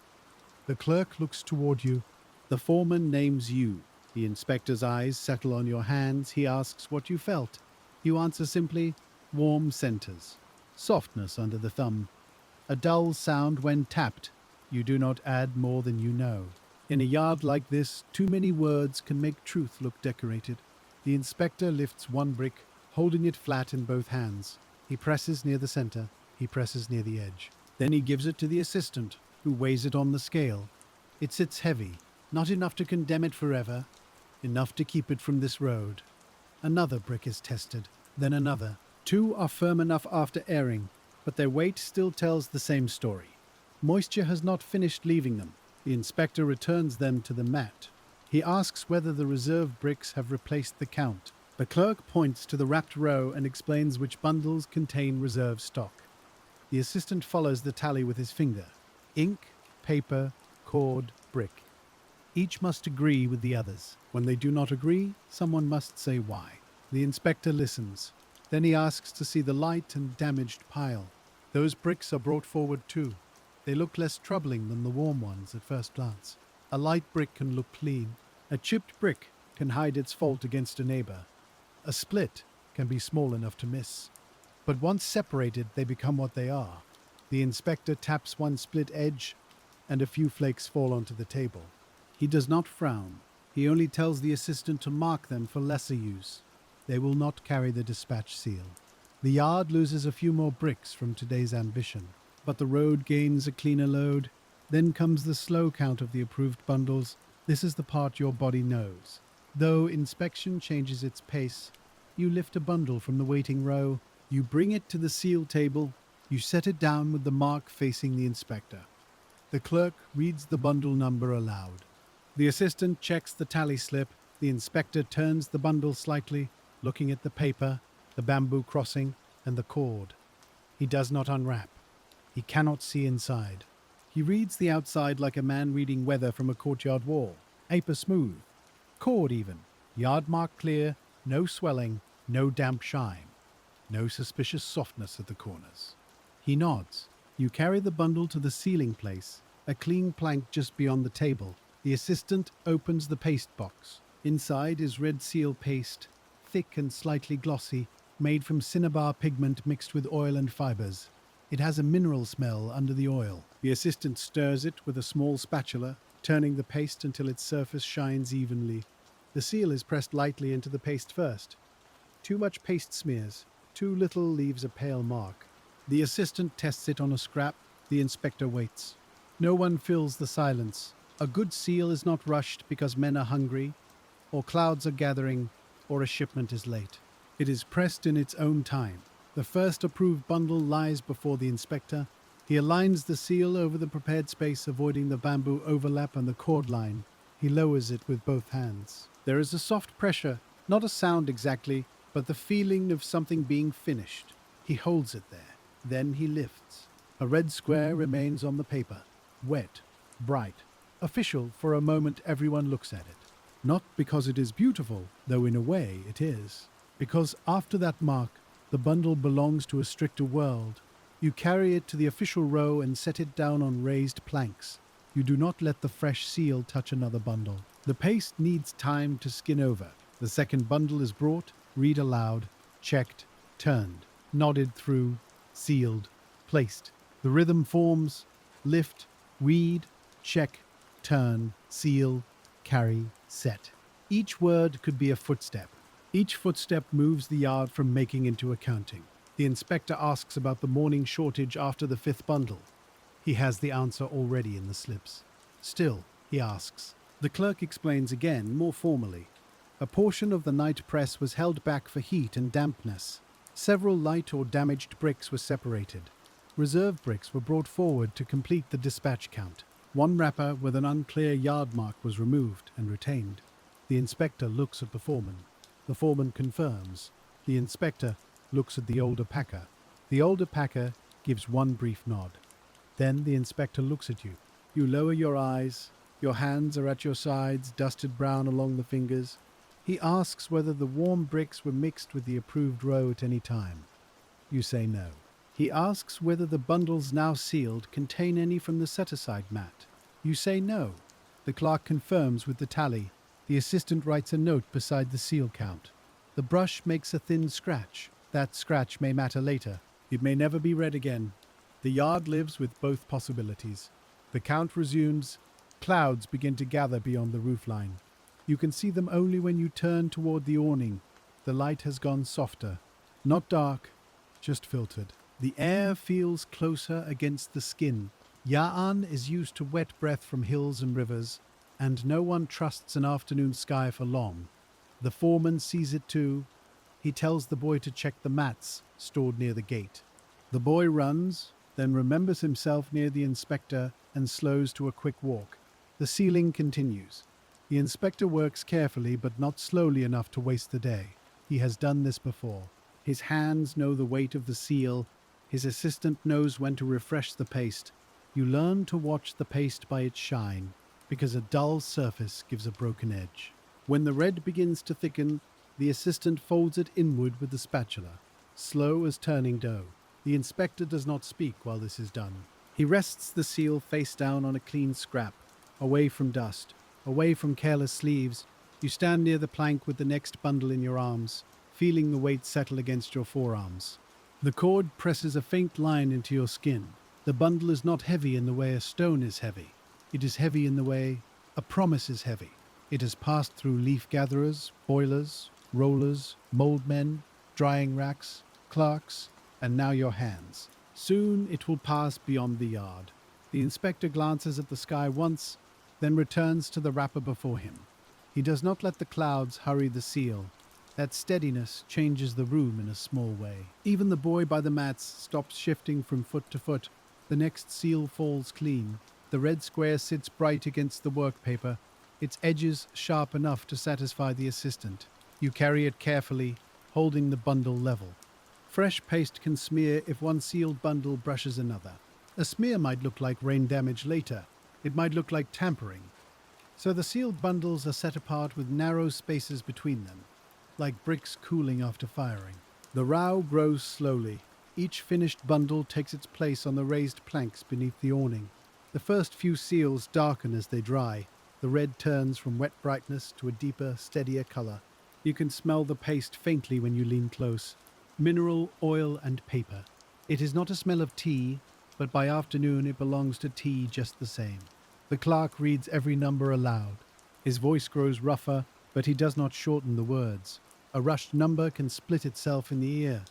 The clerk looks toward you. The foreman names you. The inspector's eyes settle on your hands. He asks what you felt. You answer simply, warm centers, softness under the thumb, a dull sound when tapped. You do not add more than you know. In a yard like this, too many words can make truth look decorated. The inspector lifts one brick, holding it flat in both hands. He presses near the center. He presses near the edge. Then he gives it to the assistant. who weighs it on the scale. It sits heavy, not enough to condemn it forever, enough to keep it from this road. Another brick is tested, then another. Two are firm enough after airing, but their weight still tells the same story. Moisture has not finished leaving them. The inspector returns them to the mat. He asks whether the reserve bricks have replaced the count. The clerk points to the wrapped row and explains which bundles contain reserve stock. The assistant follows the tally with his finger. Ink, paper, cord, brick. Each must agree with the others. When they do not agree, someone must say why. The inspector listens. Then he asks to see the light and damaged pile. Those bricks are brought forward too. They look less troubling than the warm ones at first glance. A light brick can look clean. A chipped brick can hide its fault against a neighbor. A split can be small enough to miss. But once separated, they become what they are. The inspector taps one split edge, and a few flakes fall onto the table. He does not frown. He only tells the assistant to mark them for lesser use. They will not carry the dispatch seal. The yard loses a few more bricks from today's ambition, but the road gains a cleaner load. Then comes the slow count of the approved bundles. This is the part your body knows. Though inspection changes its pace, you lift a bundle from the waiting row, you bring it to the seal table, you set it down with the mark facing the inspector. The clerk reads the bundle number aloud. The assistant checks the tally slip. The inspector turns the bundle slightly, looking at the paper, the bamboo crossing, and the cord. He does not unwrap. He cannot see inside. He reads the outside like a man reading weather from a courtyard wall. Paper smooth. Cord even. Yard mark clear. No swelling. No damp shine. No suspicious softness at the corners. He nods. You carry the bundle to the sealing place, a clean plank just beyond the table. The assistant opens the paste box. Inside is red seal paste, thick and slightly glossy, made from cinnabar pigment mixed with oil and fibers. It has a mineral smell under the oil. The assistant stirs it with a small spatula, turning the paste until its surface shines evenly. The seal is pressed lightly into the paste first. Too much paste smears. Too little leaves a pale mark. The assistant tests it on a scrap. The inspector waits. No one fills the silence. A good seal is not rushed because men are hungry, or clouds are gathering, or a shipment is late. It is pressed in its own time. The first approved bundle lies before the inspector. He aligns the seal over the prepared space, avoiding the bamboo overlap and the cord line. He lowers it with both hands. There is a soft pressure, not a sound exactly, but the feeling of something being finished. He holds it there. Then he lifts. A red square remains on the paper. Wet, bright, official. For a moment everyone looks at it. Not because it is beautiful, though in a way it is. Because after that mark, the bundle belongs to a stricter world. You carry it to the official row and set it down on raised planks. You do not let the fresh seal touch another bundle. The paste needs time to skin over. The second bundle is brought, read aloud, checked, turned, nodded through, sealed, placed. The rhythm forms: lift, read, check, turn, seal, carry, set. Each word could be a footstep. Each footstep moves the yard from making into accounting. The inspector asks about the morning shortage after the fifth bundle. He has the answer already in the slips. Still, he asks. The clerk explains again, more formally. A portion of the night press was held back for heat and dampness. Several light or damaged bricks were separated. Reserve bricks were brought forward to complete the dispatch count. One wrapper with an unclear yard mark was removed and retained. The inspector looks at the foreman. The foreman confirms. The inspector looks at the older packer. The older packer gives one brief nod. Then the inspector looks at you. You lower your eyes. Your hands are at your sides, dusted brown along the fingers. He asks whether the warm bricks were mixed with the approved row at any time. You say no. He asks whether the bundles now sealed contain any from the set-aside mat. You say no. The clerk confirms with the tally. The assistant writes a note beside the seal count. The brush makes a thin scratch. That scratch may matter later. It may never be read again. The yard lives with both possibilities. The count resumes. Clouds begin to gather beyond the roofline. You can see them only when you turn toward the awning. The light has gone softer. Not dark, just filtered. The air feels closer against the skin. Ya'an is used to wet breath from hills and rivers, and no one trusts an afternoon sky for long. The foreman sees it too. He tells the boy to check the mats stored near the gate. The boy runs, then remembers himself near the inspector and slows to a quick walk. The sealing continues. The inspector works carefully but not slowly enough to waste the day. He has done this before. His hands know the weight of the seal. His assistant knows when to refresh the paste. You learn to watch the paste by its shine, because a dull surface gives a broken edge. When the red begins to thicken, the assistant folds it inward with the spatula, slow as turning dough. The inspector does not speak while this is done. He rests the seal face down on a clean scrap, away from dust, away from careless sleeves. You stand near the plank with the next bundle in your arms, feeling the weight settle against your forearms. The cord presses a faint line into your skin. The bundle is not heavy in the way a stone is heavy. It is heavy in the way a promise is heavy. It has passed through leaf gatherers, boilers, rollers, mold men, drying racks, clerks, and now your hands. Soon it will pass beyond the yard. The inspector glances at the sky once, then returns to the wrapper before him. He does not let the clouds hurry the seal. That steadiness changes the room in a small way. Even the boy by the mats stops shifting from foot to foot. The next seal falls clean. The red square sits bright against the work paper, its edges sharp enough to satisfy the assistant. You carry it carefully, holding the bundle level. Fresh paste can smear if one sealed bundle brushes another. A smear might look like rain damage later. It might look like tampering. So the sealed bundles are set apart with narrow spaces between them, like bricks cooling after firing. The row grows slowly. Each finished bundle takes its place on the raised planks beneath the awning. The first few seals darken as they dry. The red turns from wet brightness to a deeper, steadier color. You can smell the paste faintly when you lean close. Mineral, oil, and paper. It is not a smell of tea, but by afternoon it belongs to tea just the same. The clerk reads every number aloud. His voice grows rougher, but he does not shorten the words. A rushed number can split itself in the ear.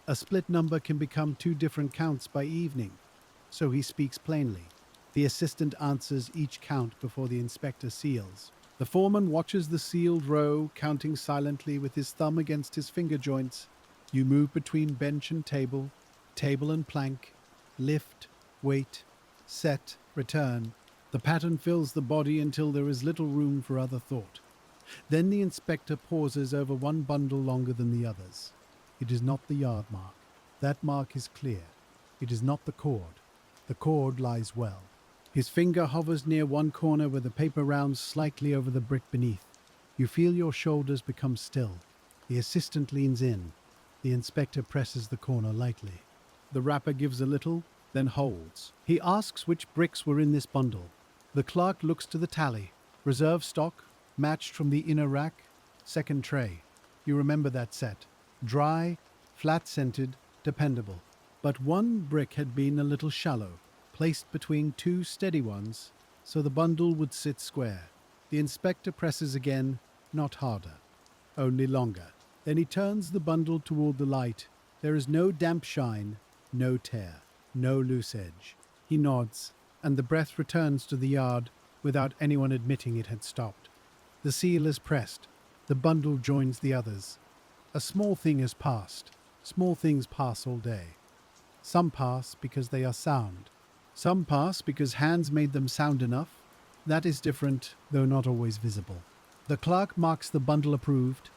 A split number can become two different counts by evening. So he speaks plainly. The assistant answers each count before the inspector seals. The foreman watches the sealed row, counting silently with his thumb against his finger joints. You move between bench and table, table and plank, lift, wait, set, return. The pattern fills the body until there is little room for other thought. Then the inspector pauses over one bundle longer than the others. It is not the yard mark. That mark is clear. It is not the cord. The cord lies well. His finger hovers near one corner where the paper rounds slightly over the brick beneath. You feel your shoulders become still. The assistant leans in. The inspector presses the corner lightly. The wrapper gives a little, then holds. He asks which bricks were in this bundle. The clerk looks to the tally. Reserve stock, matched from the inner rack, second tray. You remember that set. Dry, flat-scented, dependable. But one brick had been a little shallow, placed between two steady ones, so the bundle would sit square. The inspector presses again, not harder, only longer. Then he turns the bundle toward the light. There is no damp shine, no tear, no loose edge. He nods, and the breath returns to the yard without anyone admitting it had stopped. The seal is pressed. The bundle joins the others. A small thing has passed. Small things pass all day. Some pass because they are sound. Some pass because hands made them sound enough. That is different, though not always visible. The clerk marks the bundle approved.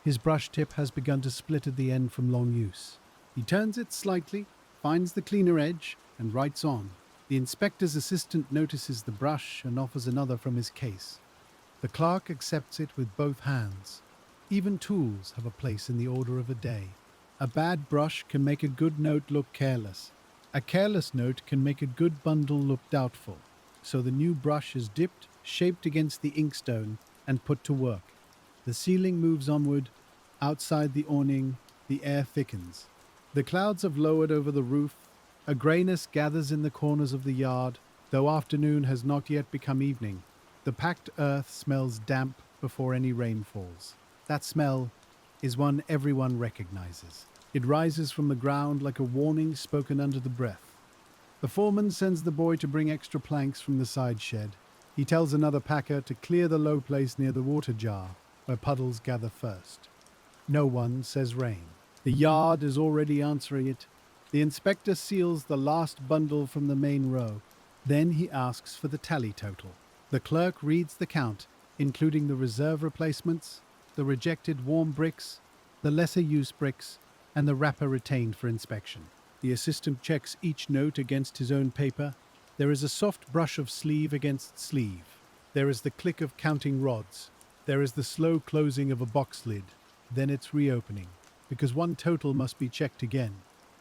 His brush tip has begun to split at the end from long use. He turns it slightly, finds the cleaner edge, and writes on. The inspector's assistant notices the brush and offers another from his case. The clerk accepts it with both hands. Even tools have a place in the order of a day. A bad brush can make a good note look careless. A careless note can make a good bundle look doubtful. So the new brush is dipped, shaped against the inkstone, and put to work. The ceiling moves onward. Outside the awning, the air thickens. The clouds have lowered over the roof. A greyness gathers in the corners of the yard, though afternoon has not yet become evening. The packed earth smells damp before any rain falls. That smell is one everyone recognizes. It rises from the ground like a warning spoken under the breath. The foreman sends the boy to bring extra planks from the side shed. He tells another packer to clear the low place near the water jar, where puddles gather first. No one says rain. The yard is already answering it. The inspector seals the last bundle from the main row. Then he asks for the tally total. The clerk reads the count, including the reserve replacements, the rejected warm bricks, the lesser use bricks, and the wrapper retained for inspection. The assistant checks each note against his own paper. There is a soft brush of sleeve against sleeve. There is the click of counting rods. There is the slow closing of a box lid. Then its reopening, because one total must be checked again.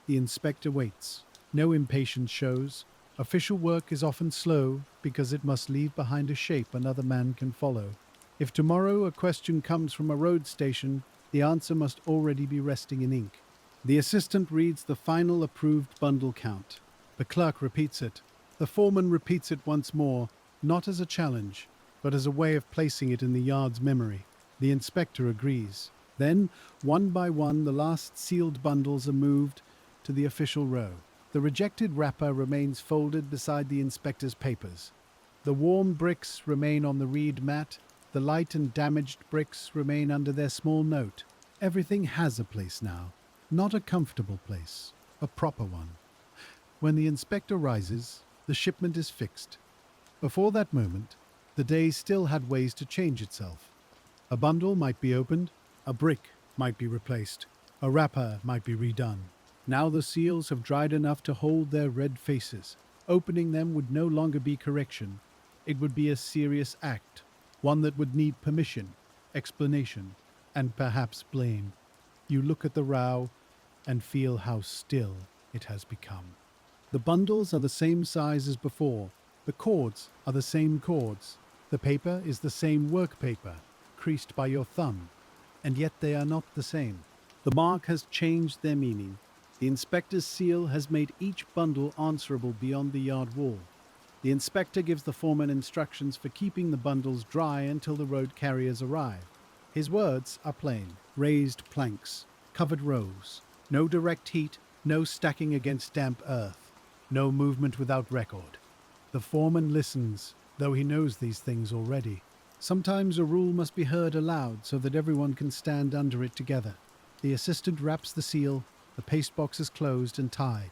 The inspector waits. No impatience shows. Official work is often slow because it must leave behind a shape another man can follow. If tomorrow a question comes from a road station, the answer must already be resting in ink. The assistant reads the final approved bundle count. The clerk repeats it. The foreman repeats it once more, not as a challenge, but as a way of placing it in the yard's memory. The inspector agrees. Then, one by one, the last sealed bundles are moved to the official row. The rejected wrapper remains folded beside the inspector's papers. The warm bricks remain on the reed mat. The light and damaged bricks remain under their small note. Everything has a place now. Not a comfortable place, a proper one. When the inspector rises, the shipment is fixed. Before that moment, the day still had ways to change itself. A bundle might be opened, a brick might be replaced, a wrapper might be redone. Now the seals have dried enough to hold their red faces. Opening them would no longer be correction. It would be a serious act, one that would need permission, explanation, and perhaps blame. You look at the row and feel how still it has become. The bundles are the same size as before. The cords are the same cords. The paper is the same work paper, creased by your thumb. And yet they are not the same. The mark has changed their meaning. The inspector's seal has made each bundle answerable beyond the yard wall. The inspector gives the foreman instructions for keeping the bundles dry until the road carriers arrive. His words are plain. Raised planks, covered rows, no direct heat, no stacking against damp earth, no movement without record. The foreman listens, though he knows these things already. Sometimes a rule must be heard aloud so that everyone can stand under it together. The assistant wraps the seal, the paste box is closed and tied.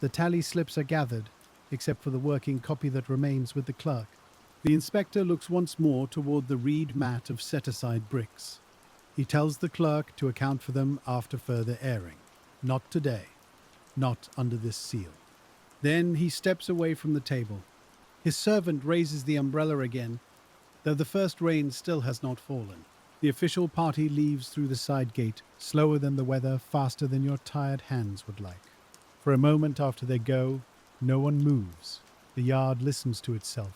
The tally slips are gathered, except for the working copy that remains with the clerk. The inspector looks once more toward the reed mat of set-aside bricks. He tells the clerk to account for them after further airing. Not today. Not under this seal. Then he steps away from the table. His servant raises the umbrella again, though the first rain still has not fallen. The official party leaves through the side gate, slower than the weather, faster than your tired hands would like. For a moment after they go, no one moves. The yard listens to itself.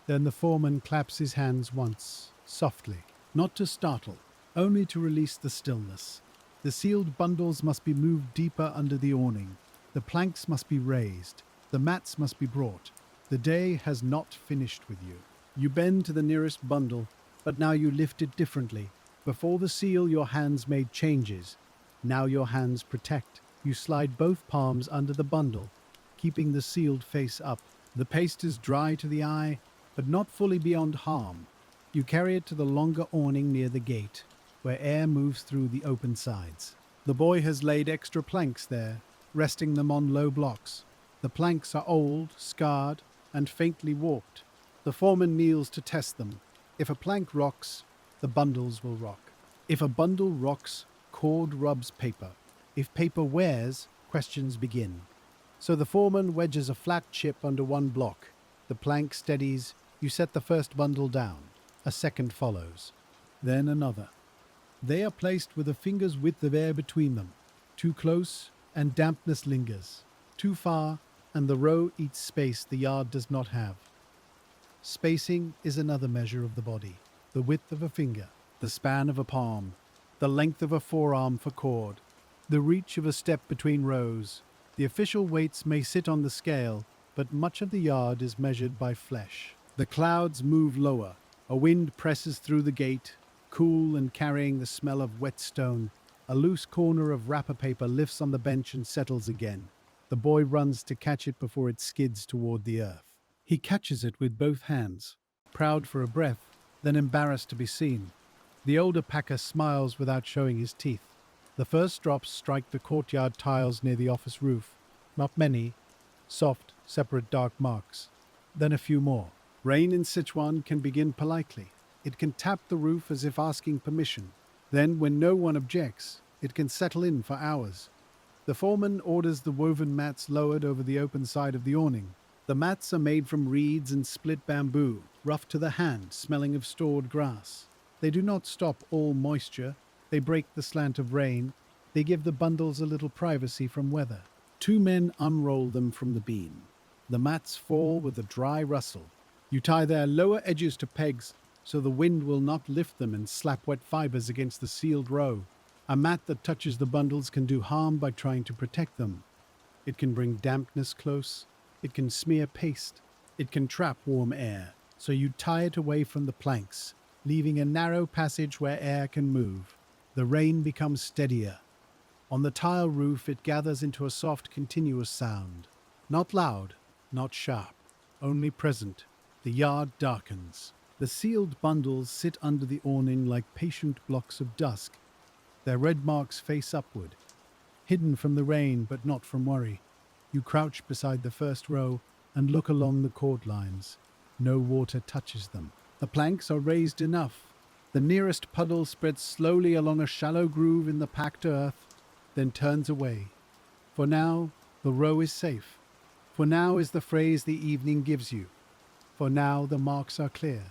Then the foreman claps his hands once, softly, not to startle, only to release the stillness. The sealed bundles must be moved deeper under the awning. The planks must be raised. The mats must be brought. The day has not finished with you. You bend to the nearest bundle, but now you lift it differently. Before the seal, your hands made changes. Now your hands protect. You slide both palms under the bundle, keeping the sealed face up. The paste is dry to the eye, but not fully beyond harm. You carry it to the longer awning near the gate, where air moves through the open sides. The boy has laid extra planks there, resting them on low blocks. The planks are old, scarred, and faintly warped. The foreman kneels to test them. If a plank rocks, the bundles will rock. If a bundle rocks, cord rubs paper. If paper wears, questions begin. So the foreman wedges a flat chip under one block. The plank steadies. You set the first bundle down. A second follows. Then another. They are placed with a finger's width of air between them. Too close, and dampness lingers. Too far, and the row eats space the yard does not have. Spacing is another measure of the body. The width of a finger, the span of a palm, the length of a forearm for cord, the reach of a step between rows. The official weights may sit on the scale, but much of the yard is measured by flesh. The clouds move lower. A wind presses through the gate, cool and carrying the smell of wet stone. A loose corner of wrapper paper lifts on the bench and settles again. The boy runs to catch it before it skids toward the earth. He catches it with both hands, proud for a breath, then embarrassed to be seen. The older packer smiles without showing his teeth. The first drops strike the courtyard tiles near the office roof. Not many, soft, separate dark marks. Then a few more. Rain in Sichuan can begin politely. It can tap the roof as if asking permission. Then, when no one objects, it can settle in for hours. The foreman orders the woven mats lowered over the open side of the awning. The mats are made from reeds and split bamboo, rough to the hand, smelling of stored grass. They do not stop all moisture. They break the slant of rain. They give the bundles a little privacy from weather. Two men unroll them from the beam. The mats fall with a dry rustle. You tie their lower edges to pegs so the wind will not lift them and slap wet fibers against the sealed row. A mat that touches the bundles can do harm by trying to protect them. It can bring dampness close. It can smear paste. It can trap warm air. So you tie it away from the planks, leaving a narrow passage where air can move. The rain becomes steadier. On the tile roof, it gathers into a soft, continuous sound. Not loud, not sharp, only present. The yard darkens. The sealed bundles sit under the awning like patient blocks of dusk. Their red marks face upward, hidden from the rain but not from worry. You crouch beside the first row and look along the cord lines. No water touches them. The planks are raised enough. The nearest puddle spreads slowly along a shallow groove in the packed earth, then turns away. For now, the row is safe. For now is the phrase the evening gives you. For now, the marks are clear.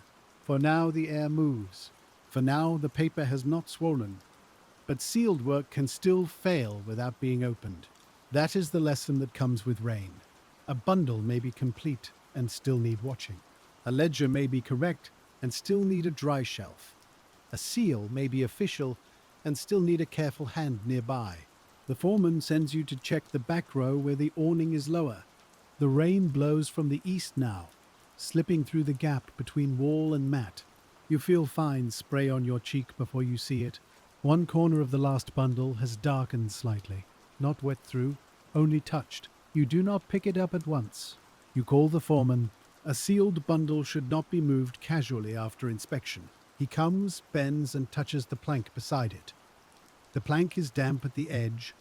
For now, the air moves. For now, the paper has not swollen. But sealed work can still fail without being opened. That is the lesson that comes with rain. A bundle may be complete and still need watching. A ledger may be correct and still need a dry shelf. A seal may be official and still need a careful hand nearby. The foreman sends you to check the back row where the awning is lower. The rain blows from the east now, slipping through the gap between wall and mat. You feel fine spray on your cheek before you see it. One corner of the last bundle has darkened slightly, not wet through, only touched. You do not pick it up at once. You call the foreman. A sealed bundle should not be moved casually after inspection. He comes, bends, and touches the plank beside it. The plank is damp at the edge.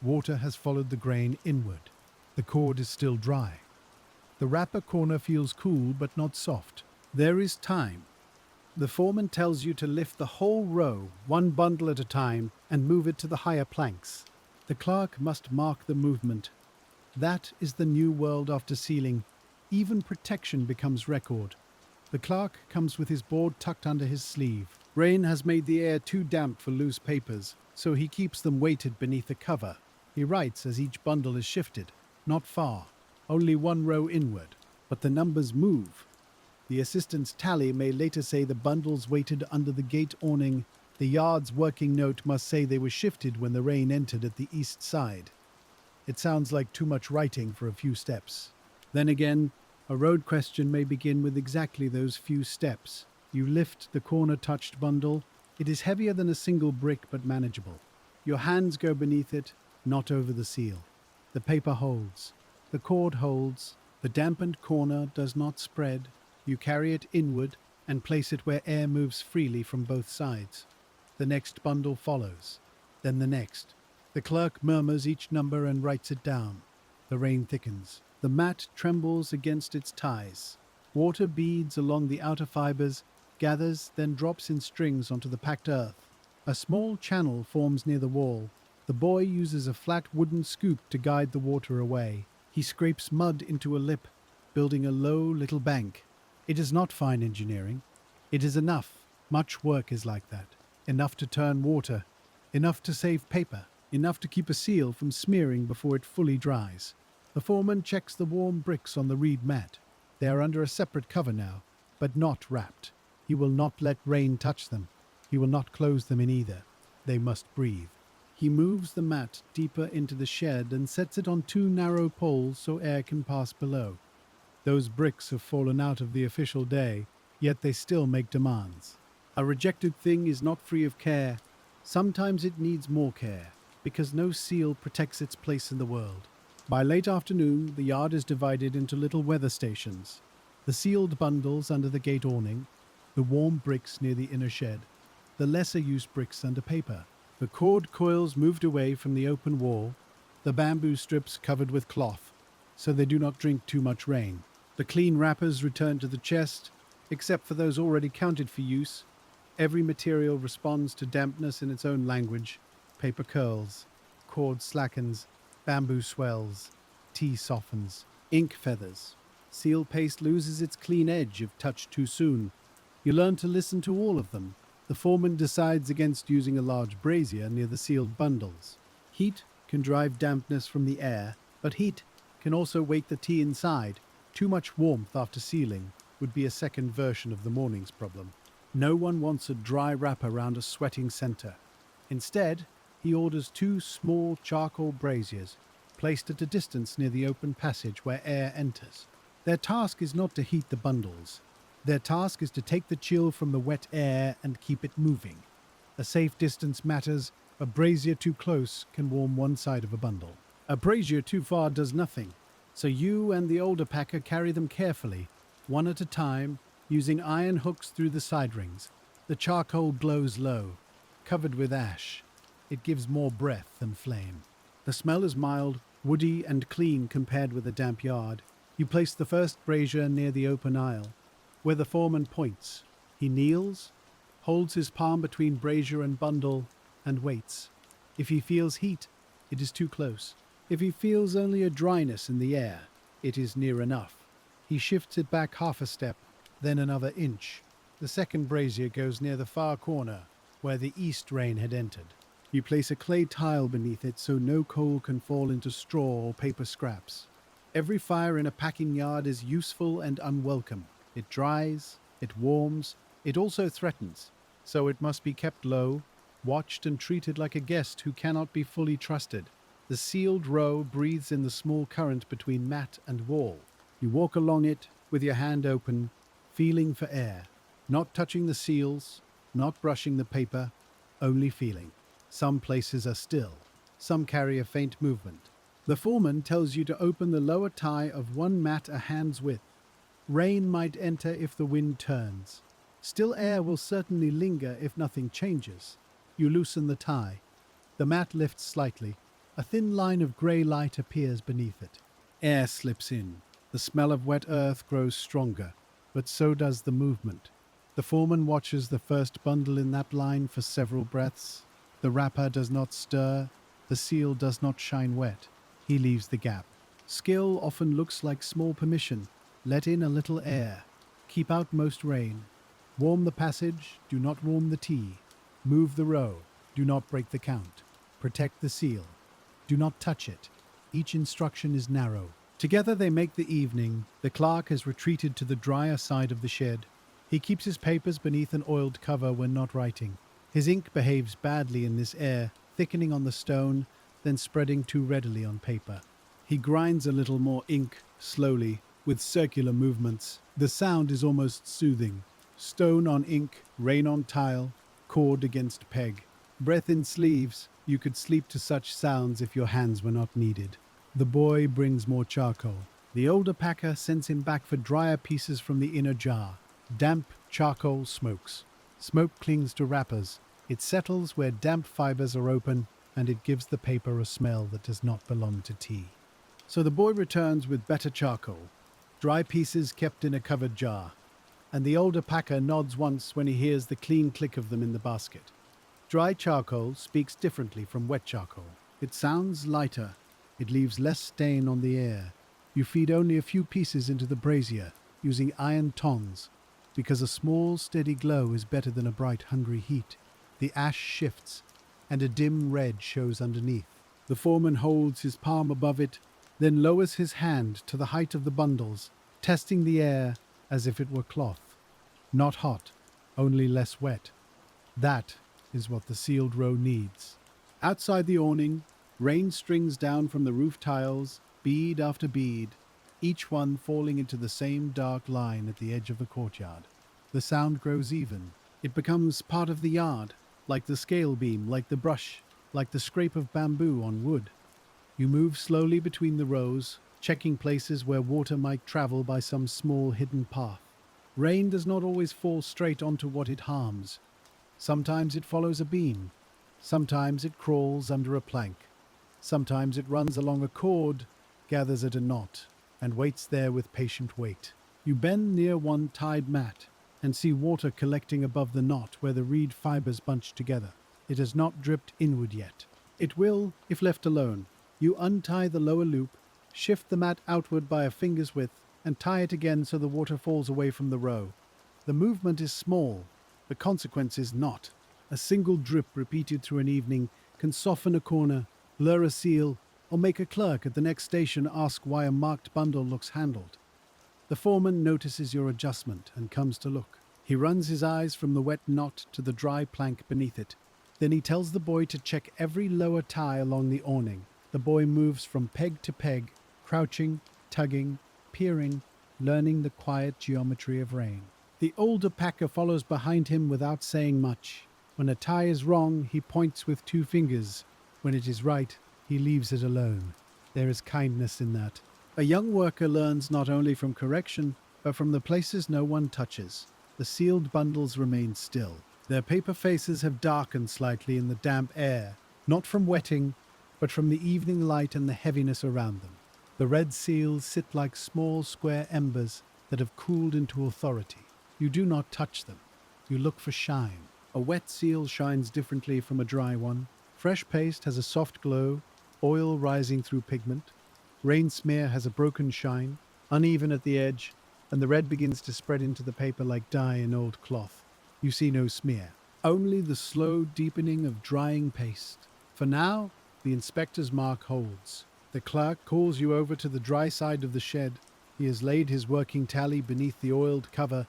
Water has followed the grain inward. The cord is still dry. The wrapper corner feels cool but not soft. There is time. The foreman tells you to lift the whole row, one bundle at a time, and move it to the higher planks. The clerk must mark the movement. That is the new world after sealing. Even protection becomes record. The clerk comes with his board tucked under his sleeve. Rain has made the air too damp for loose papers, so he keeps them weighted beneath a cover. He writes as each bundle is shifted. Not far, only one row inward, but the numbers move. The assistant's tally may later say the bundles weighted under the gate awning. The yard's working note must say they were shifted when the rain entered at the east side. It sounds like too much writing for a few steps. Then again, a road question may begin with exactly those few steps. You lift the corner-touched bundle. It is heavier than a single brick but manageable. Your hands go beneath it, not over the seal. The paper holds. The cord holds. The dampened corner does not spread. You carry it inward and place it where air moves freely from both sides. The next bundle follows. Then the next. The clerk murmurs each number and writes it down. The rain thickens. The mat trembles against its ties. Water beads along the outer fibers, gathers, then drops in strings onto the packed earth. A small channel forms near the wall. The boy uses a flat wooden scoop to guide the water away. He scrapes mud into a lip, building a low little bank. It is not fine engineering. It is enough. Much work is like that. Enough to turn water. Enough to save paper. Enough to keep a seal from smearing before it fully dries. The foreman checks the warm bricks on the reed mat. They are under a separate cover now, but not wrapped. He will not let rain touch them. He will not close them in either. They must breathe. He moves the mat deeper into the shed and sets it on two narrow poles so air can pass below. Those bricks have fallen out of the official day, yet they still make demands. A rejected thing is not free of care. Sometimes it needs more care, because no seal protects its place in the world. By late afternoon, the yard is divided into little weather stations. The sealed bundles under the gate awning, the warm bricks near the inner shed, the lesser-used bricks under paper, the cord coils moved away from the open wall, the bamboo strips covered with cloth, so they do not drink too much rain. The clean wrappers return to the chest, except for those already counted for use. Every material responds to dampness in its own language. Paper curls, cord slackens, bamboo swells, tea softens, ink feathers. Seal paste loses its clean edge if touched too soon. You learn to listen to all of them. The foreman decides against using a large brazier near the sealed bundles. Heat can drive dampness from the air, but heat can also wake the tea inside. Too much warmth after sealing would be a second version of the morning's problem. No one wants a dry wrap around a sweating center. Instead, he orders 2 small charcoal braziers, placed at a distance near the open passage where air enters. Their task is not to heat the bundles. Their task is to take the chill from the wet air and keep it moving. A safe distance matters. A brazier too close can warm one side of a bundle. A brazier too far does nothing. So you and the older packer carry them carefully, one at a time, using iron hooks through the side rings. The charcoal glows low, covered with ash. It gives more breath than flame. The smell is mild, woody and clean compared with a damp yard. You place the first brazier near the open aisle, where the foreman points. He kneels, holds his palm between brazier and bundle, and waits. If he feels heat, it is too close. If he feels only a dryness in the air, it is near enough. He shifts it back half a step, then another inch. The second brazier goes near the far corner, where the east rain had entered. You place a clay tile beneath it so no coal can fall into straw or paper scraps. Every fire in a packing yard is useful and unwelcome. It dries, it warms, it also threatens, so it must be kept low, watched and treated like a guest who cannot be fully trusted. The sealed row breathes in the small current between mat and wall. You walk along it with your hand open, feeling for air, not touching the seals, not brushing the paper, only feeling. Some places are still, some carry a faint movement. The foreman tells you to open the lower tie of one mat a hand's width. Rain might enter if the wind turns. Still air will certainly linger if nothing changes. You loosen the tie. The mat lifts slightly. A thin line of grey light appears beneath it. Air slips in. The smell of wet earth grows stronger, but so does the movement. The foreman watches the first bundle in that line for several breaths. The wrapper does not stir. The seal does not shine wet. He leaves the gap. Skill often looks like small permission. Let in a little air. Keep out most rain. Warm the passage. Do not warm the tea. Move the row. Do not break the count. Protect the seal. Do not touch it. Each instruction is narrow. Together they make the evening. The clerk has retreated to the drier side of the shed. He keeps his papers beneath an oiled cover when not writing. His ink behaves badly in this air, thickening on the stone, then spreading too readily on paper. He grinds a little more ink, slowly, with circular movements. The sound is almost soothing. Stone on ink, rain on tile, cord against peg. Breath in sleeves. You could sleep to such sounds if your hands were not needed. The boy brings more charcoal. The older packer sends him back for drier pieces from the inner jar. Damp charcoal smokes. Smoke clings to wrappers. It settles where damp fibers are open, and it gives the paper a smell that does not belong to tea. So the boy returns with better charcoal, dry pieces kept in a covered jar, and the older packer nods once when he hears the clean click of them in the basket. Dry charcoal speaks differently from wet charcoal. It sounds lighter. It leaves less stain on the air. You feed only a few pieces into the brazier, using iron tongs, because a small, steady glow is better than a bright, hungry heat. The ash shifts, and a dim red shows underneath. The foreman holds his palm above it, then lowers his hand to the height of the bundles, testing the air as if it were cloth. Not hot, only less wet. That is what the sealed row needs. Outside the awning, rain strings down from the roof tiles, bead after bead, each one falling into the same dark line at the edge of the courtyard. The sound grows even. It becomes part of the yard, like the scale beam, like the brush, like the scrape of bamboo on wood. You move slowly between the rows, checking places where water might travel by some small hidden path. Rain does not always fall straight onto what it harms. Sometimes it follows a beam. Sometimes it crawls under a plank. Sometimes it runs along a cord, gathers at a knot, and waits there with patient weight. You bend near one tied mat and see water collecting above the knot where the reed fibers bunch together. It has not dripped inward yet. It will, if left alone. You untie the lower loop, shift the mat outward by a finger's width, and tie it again so the water falls away from the row. The movement is small, the consequence is not. A single drip repeated through an evening can soften a corner, lure a seal, or make a clerk at the next station ask why a marked bundle looks handled. The foreman notices your adjustment and comes to look. He runs his eyes from the wet knot to the dry plank beneath it. Then he tells the boy to check every lower tie along the awning. The boy moves from peg to peg, crouching, tugging, peering, learning the quiet geometry of rain. The older packer follows behind him without saying much. When a tie is wrong, he points with 2 fingers. When it is right, he leaves it alone. There is kindness in that. A young worker learns not only from correction, but from the places no one touches. The sealed bundles remain still. Their paper faces have darkened slightly in the damp air, not from wetting, but from the evening light and the heaviness around them. The red seals sit like small square embers that have cooled into authority. You do not touch them. You look for shine. A wet seal shines differently from a dry one. Fresh paste has a soft glow, oil rising through pigment. Rain smear has a broken shine, uneven at the edge, and the red begins to spread into the paper like dye in old cloth. You see no smear, only the slow deepening of drying paste. For now, the inspector's mark holds. The clerk calls you over to the dry side of the shed. He has laid his working tally beneath the oiled cover,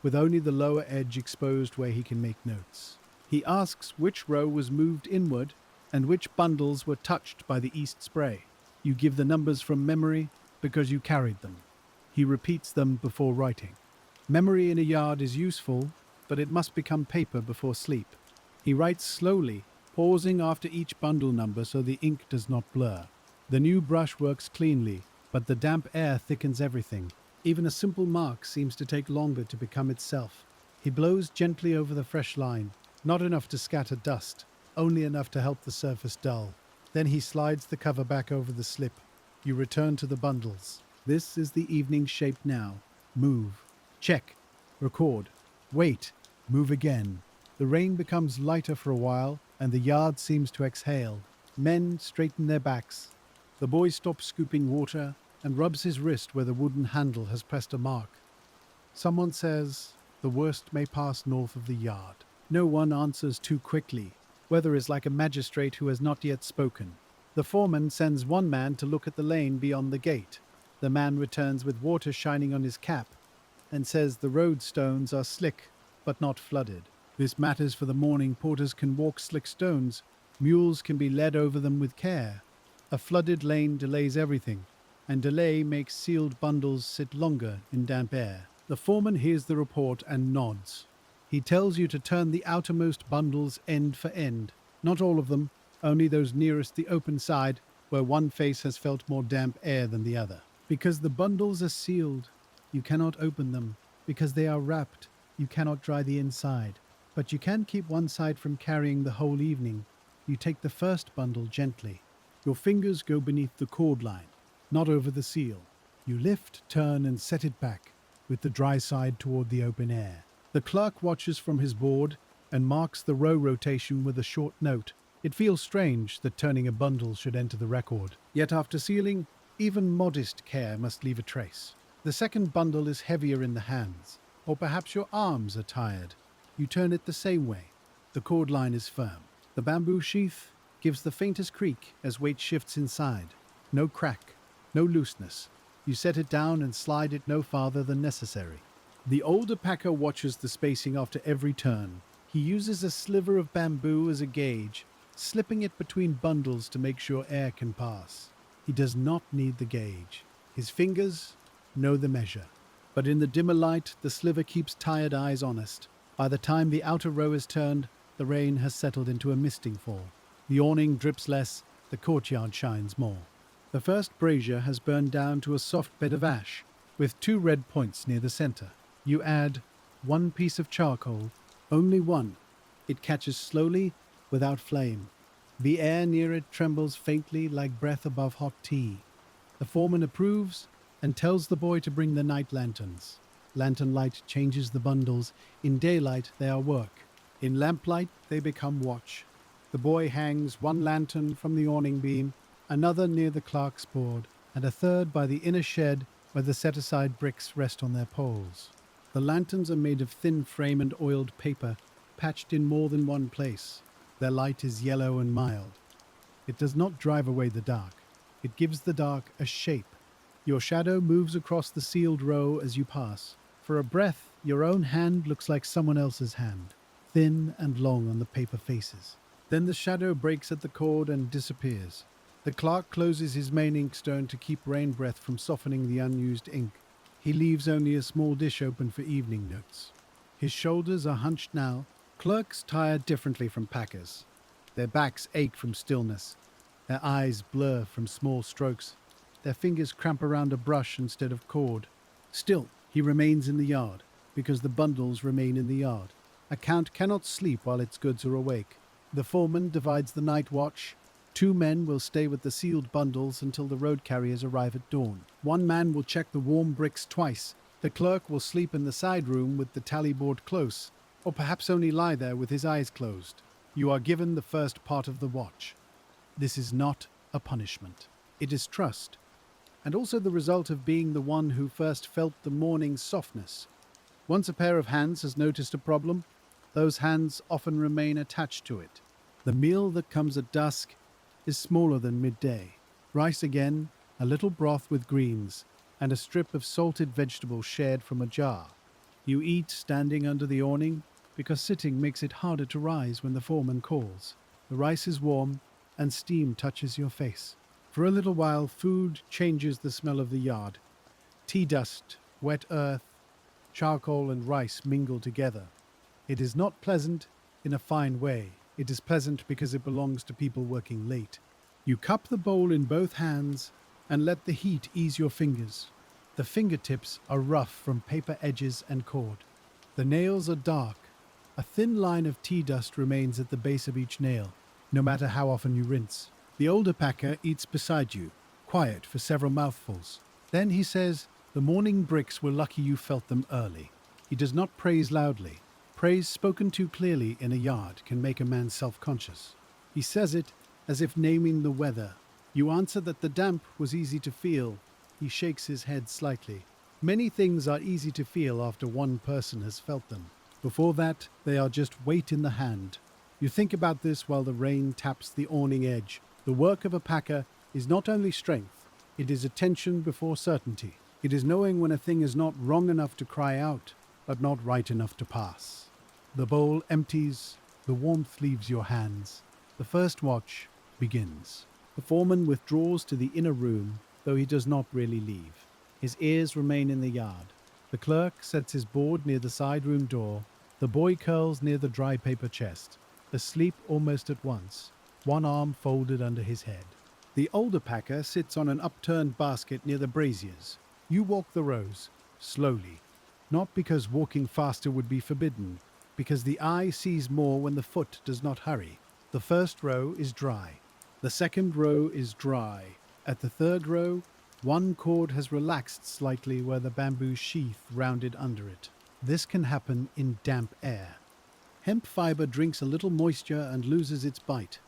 with only the lower edge exposed where he can make notes. He asks which row was moved inward and which bundles were touched by the east spray. You give the numbers from memory because you carried them. He repeats them before writing. Memory in a yard is useful, but it must become paper before sleep. He writes slowly, pausing after each bundle number so the ink does not blur. The new brush works cleanly, but the damp air thickens everything. Even a simple mark seems to take longer to become itself. He blows gently over the fresh line, not enough to scatter dust, only enough to help the surface dull. Then he slides the cover back over the slip. You return to the bundles. This is the evening shape now. Move. Check. Record. Wait. Move again. The rain becomes lighter for a while, and the yard seems to exhale. Men straighten their backs. The boy stops scooping water and rubs his wrist where the wooden handle has pressed a mark. Someone says, "The worst may pass north of the yard." No one answers too quickly. Weather is like a magistrate who has not yet spoken. The foreman sends one man to look at the lane beyond the gate. The man returns with water shining on his cap and says the road stones are slick but not flooded. This matters, for the morning porters can walk slick stones. Mules can be led over them with care. A flooded lane delays everything, and delay makes sealed bundles sit longer in damp air. The foreman hears the report and nods. He tells you to turn the outermost bundles end for end. Not all of them, only those nearest the open side, where one face has felt more damp air than the other. Because the bundles are sealed, you cannot open them. Because they are wrapped, you cannot dry the inside. But you can keep one side from carrying the whole evening. You take the first bundle gently. Your fingers go beneath the cord line, not over the seal. You lift, turn, and set it back, with the dry side toward the open air. The clerk watches from his board and marks the row rotation with a short note. It feels strange that turning a bundle should enter the record. Yet after sealing, even modest care must leave a trace. The second bundle is heavier in the hands, or perhaps your arms are tired. You turn it the same way. The cord line is firm. The bamboo sheath gives the faintest creak as weight shifts inside. No crack, no looseness. You set it down and slide it no farther than necessary. The older packer watches the spacing after every turn. He uses a sliver of bamboo as a gauge, slipping it between bundles to make sure air can pass. He does not need the gauge. His fingers know the measure. But in the dimmer light, the sliver keeps tired eyes honest. By the time the outer row is turned, the rain has settled into a misting fall. The awning drips less, the courtyard shines more. The first brazier has burned down to a soft bed of ash, with 2 red points near the center. You add 1 piece of charcoal, only 1. It catches slowly, without flame. The air near it trembles faintly like breath above hot tea. The foreman approves and tells the boy to bring the night lanterns. Lantern light changes the bundles. In daylight, they are work. In lamplight, they become watch. The boy hangs 1 lantern from the awning beam, another near the clerk's board, and a third by the inner shed where the set-aside bricks rest on their poles. The lanterns are made of thin frame and oiled paper, patched in more than one place. Their light is yellow and mild. It does not drive away the dark. It gives the dark a shape. Your shadow moves across the sealed row as you pass. For a breath, your own hand looks like someone else's hand, thin and long on the paper faces. Then the shadow breaks at the cord and disappears. The clerk closes his main inkstone to keep rain breath from softening the unused ink. He leaves only a small dish open for evening notes. His shoulders are hunched now. Clerks tire differently from packers. Their backs ache from stillness. Their eyes blur from small strokes. Their fingers cramp around a brush instead of cord. Still, he remains in the yard, because the bundles remain in the yard. A count cannot sleep while its goods are awake. The foreman divides the night watch. 2 men will stay with the sealed bundles until the road carriers arrive at dawn. 1 man will check the warm bricks twice. The clerk will sleep in the side room with the tally board close, or perhaps only lie there with his eyes closed. You are given the first part of the watch. This is not a punishment. It is trust, and also the result of being the one who first felt the morning's softness. Once a pair of hands has noticed a problem, those hands often remain attached to it. The meal that comes at dusk is smaller than midday. Rice again, a little broth with greens, and a strip of salted vegetable shared from a jar. You eat standing under the awning, because sitting makes it harder to rise when the foreman calls. The rice is warm, and steam touches your face. For a little while, food changes the smell of the yard. Tea dust, wet earth, charcoal and rice mingle together. It is not pleasant in a fine way. It is pleasant because it belongs to people working late. You cup the bowl in both hands and let the heat ease your fingers. The fingertips are rough from paper edges and cord. The nails are dark. A thin line of tea dust remains at the base of each nail, no matter how often you rinse. The older packer eats beside you, quiet for several mouthfuls. Then he says, "The morning bricks were lucky you felt them early." He does not praise loudly. Praise spoken too clearly in a yard can make a man self-conscious. He says it as if naming the weather. You answer that the damp was easy to feel. He shakes his head slightly. Many things are easy to feel after one person has felt them. Before that, they are just weight in the hand. You think about this while the rain taps the awning edge. The work of a packer is not only strength, it is attention before certainty. It is knowing when a thing is not wrong enough to cry out, but not right enough to pass. The bowl empties, the warmth leaves your hands. The first watch begins. The foreman withdraws to the inner room, though he does not really leave. His ears remain in the yard. The clerk sets his board near the side room door. The boy curls near the dry paper chest, asleep almost at once, one arm folded under his head. The older packer sits on an upturned basket near the braziers. You walk the rows, slowly, not because walking faster would be forbidden, because the eye sees more when the foot does not hurry. The first row is dry. The second row is dry. At the third row, one cord has relaxed slightly where the bamboo sheath rounded under it. This can happen in damp air. Hemp fiber drinks a little moisture and loses its bite.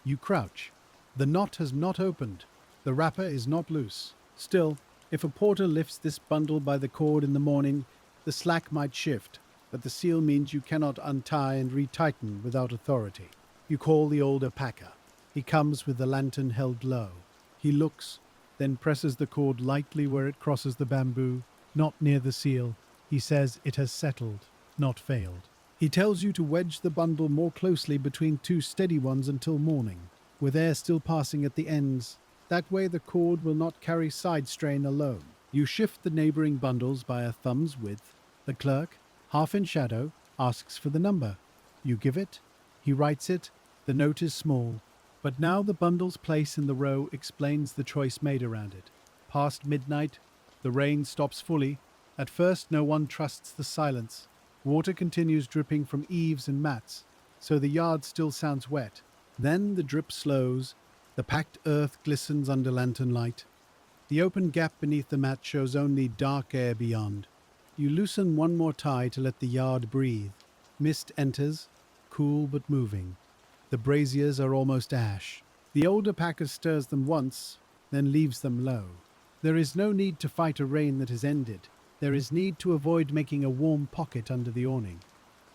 You crouch. The knot has not opened. The wrapper is not loose. Still, if a porter lifts this bundle by the cord in the morning, the slack might shift, but the seal means you cannot untie and retighten without authority. You call the older packer. He comes with the lantern held low. He looks, then presses the cord lightly where it crosses the bamboo, not near the seal. He says it has settled, not failed. He tells you to wedge the bundle more closely between 2 steady ones until morning, with air still passing at the ends. That way the cord will not carry side strain alone. You shift the neighboring bundles by a thumb's width. The clerk, half in shadow, asks for the number. You give it. He writes it. The note is small. But now the bundle's place in the row explains the choice made around it. Past midnight, the rain stops fully. At first, no one trusts the silence. Water continues dripping from eaves and mats, so the yard still sounds wet. Then the drip slows. The packed earth glistens under lantern light. The open gap beneath the mat shows only dark air beyond. You loosen one more tie to let the yard breathe. Mist enters, cool but moving. The braziers are almost ash. The older packer stirs them once, then leaves them low. There is no need to fight a rain that has ended. There is need to avoid making a warm pocket under the awning.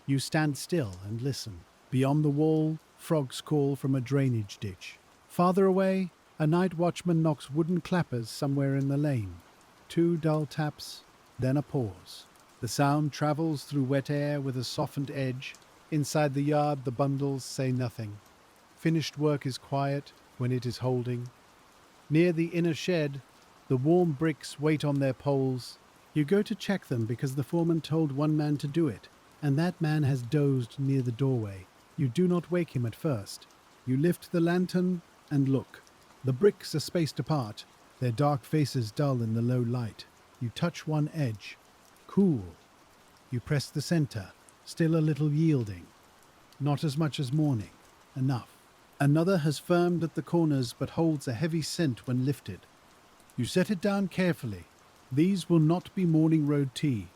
You stand still and listen. Beyond the wall, frogs call from a drainage ditch. Farther away, a night watchman knocks wooden clappers somewhere in the lane. 2 dull taps, then a pause. The sound travels through wet air with a softened edge. Inside the yard, the bundles say nothing. Finished work is quiet when it is holding. Near the inner shed, the warm bricks wait on their poles. You go to check them because the foreman told one man to do it, and that man has dozed near the doorway. You do not wake him at first. You lift the lantern and look. The bricks are spaced apart, their dark faces dull in the low light. You touch one edge. Cool. You press the center, still a little yielding. Not as much as morning. Enough. Another has firmed at the corners but holds a heavy scent when lifted. You set it down carefully. These will not be morning road tea.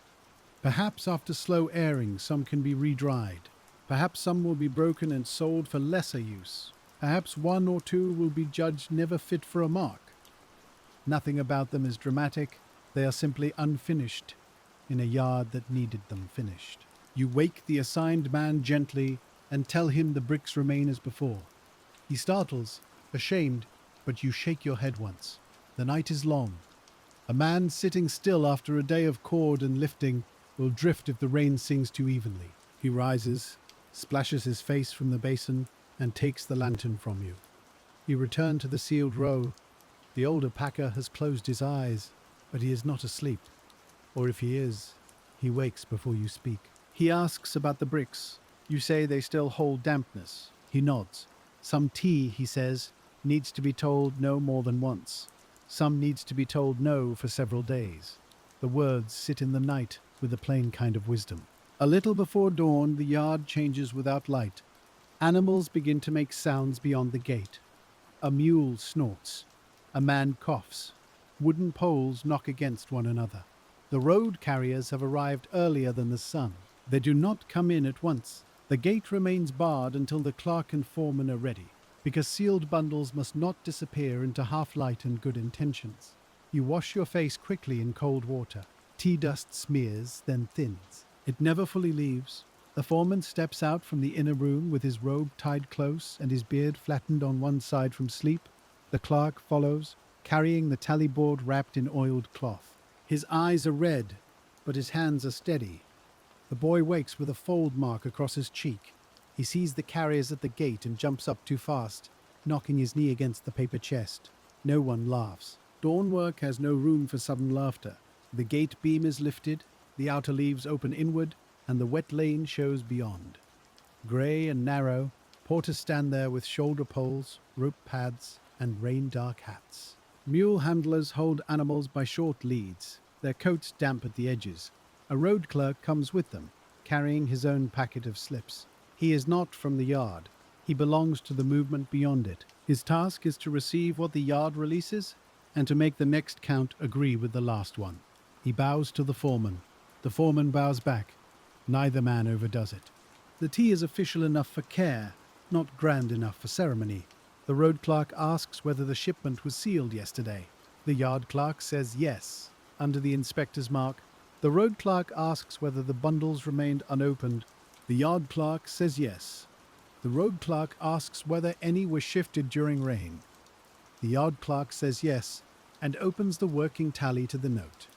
Perhaps after slow airing some can be re-dried. Perhaps some will be broken and sold for lesser use. Perhaps 1 or 2 will be judged never fit for a mark. Nothing about them is dramatic. They are simply unfinished in a yard that needed them finished. You wake the assigned man gently and tell him the bricks remain as before. He startles, ashamed, but you shake your head once. The night is long. A man sitting still after a day of cord and lifting will drift if the rain sings too evenly. He rises, splashes his face from the basin, and takes the lantern from you. You return to the sealed row. The older packer has closed his eyes, but he is not asleep. Or if he is, he wakes before you speak. He asks about the bricks. You say they still hold dampness. He nods. Some tea, he says, needs to be told no more than once. Some needs to be told no for several days. The words sit in the night with a plain kind of wisdom. A little before dawn, the yard changes without light. Animals begin to make sounds beyond the gate. A mule snorts. A man coughs. Wooden poles knock against one another. The road carriers have arrived earlier than the sun. They do not come in at once. The gate remains barred until the clerk and foreman are ready, because sealed bundles must not disappear into half-light and good intentions. You wash your face quickly in cold water. Tea dust smears, then thins. It never fully leaves. The foreman steps out from the inner room with his robe tied close and his beard flattened on one side from sleep. The clerk follows, carrying the tally board wrapped in oiled cloth. His eyes are red, but his hands are steady. The boy wakes with a fold mark across his cheek. He sees the carriers at the gate and jumps up too fast, knocking his knee against the paper chest. No one laughs. Dawn work has no room for sudden laughter. The gate beam is lifted, the outer leaves open inward, and the wet lane shows beyond. Grey and narrow, porters stand there with shoulder poles, rope pads, and rain-dark hats. Mule handlers hold animals by short leads, their coats damp at the edges. A road clerk comes with them, carrying his own packet of slips. He is not from the yard. He belongs to the movement beyond it. His task is to receive what the yard releases and to make the next count agree with the last one. He bows to the foreman. The foreman bows back. Neither man overdoes it. The tea is official enough for care, not grand enough for ceremony. The road clerk asks whether the shipment was sealed yesterday. The yard clerk says yes, under the inspector's mark. The road clerk asks whether the bundles remained unopened. The yard clerk says yes. The road clerk asks whether any were shifted during rain. The yard clerk says yes, and opens the working tally to the note.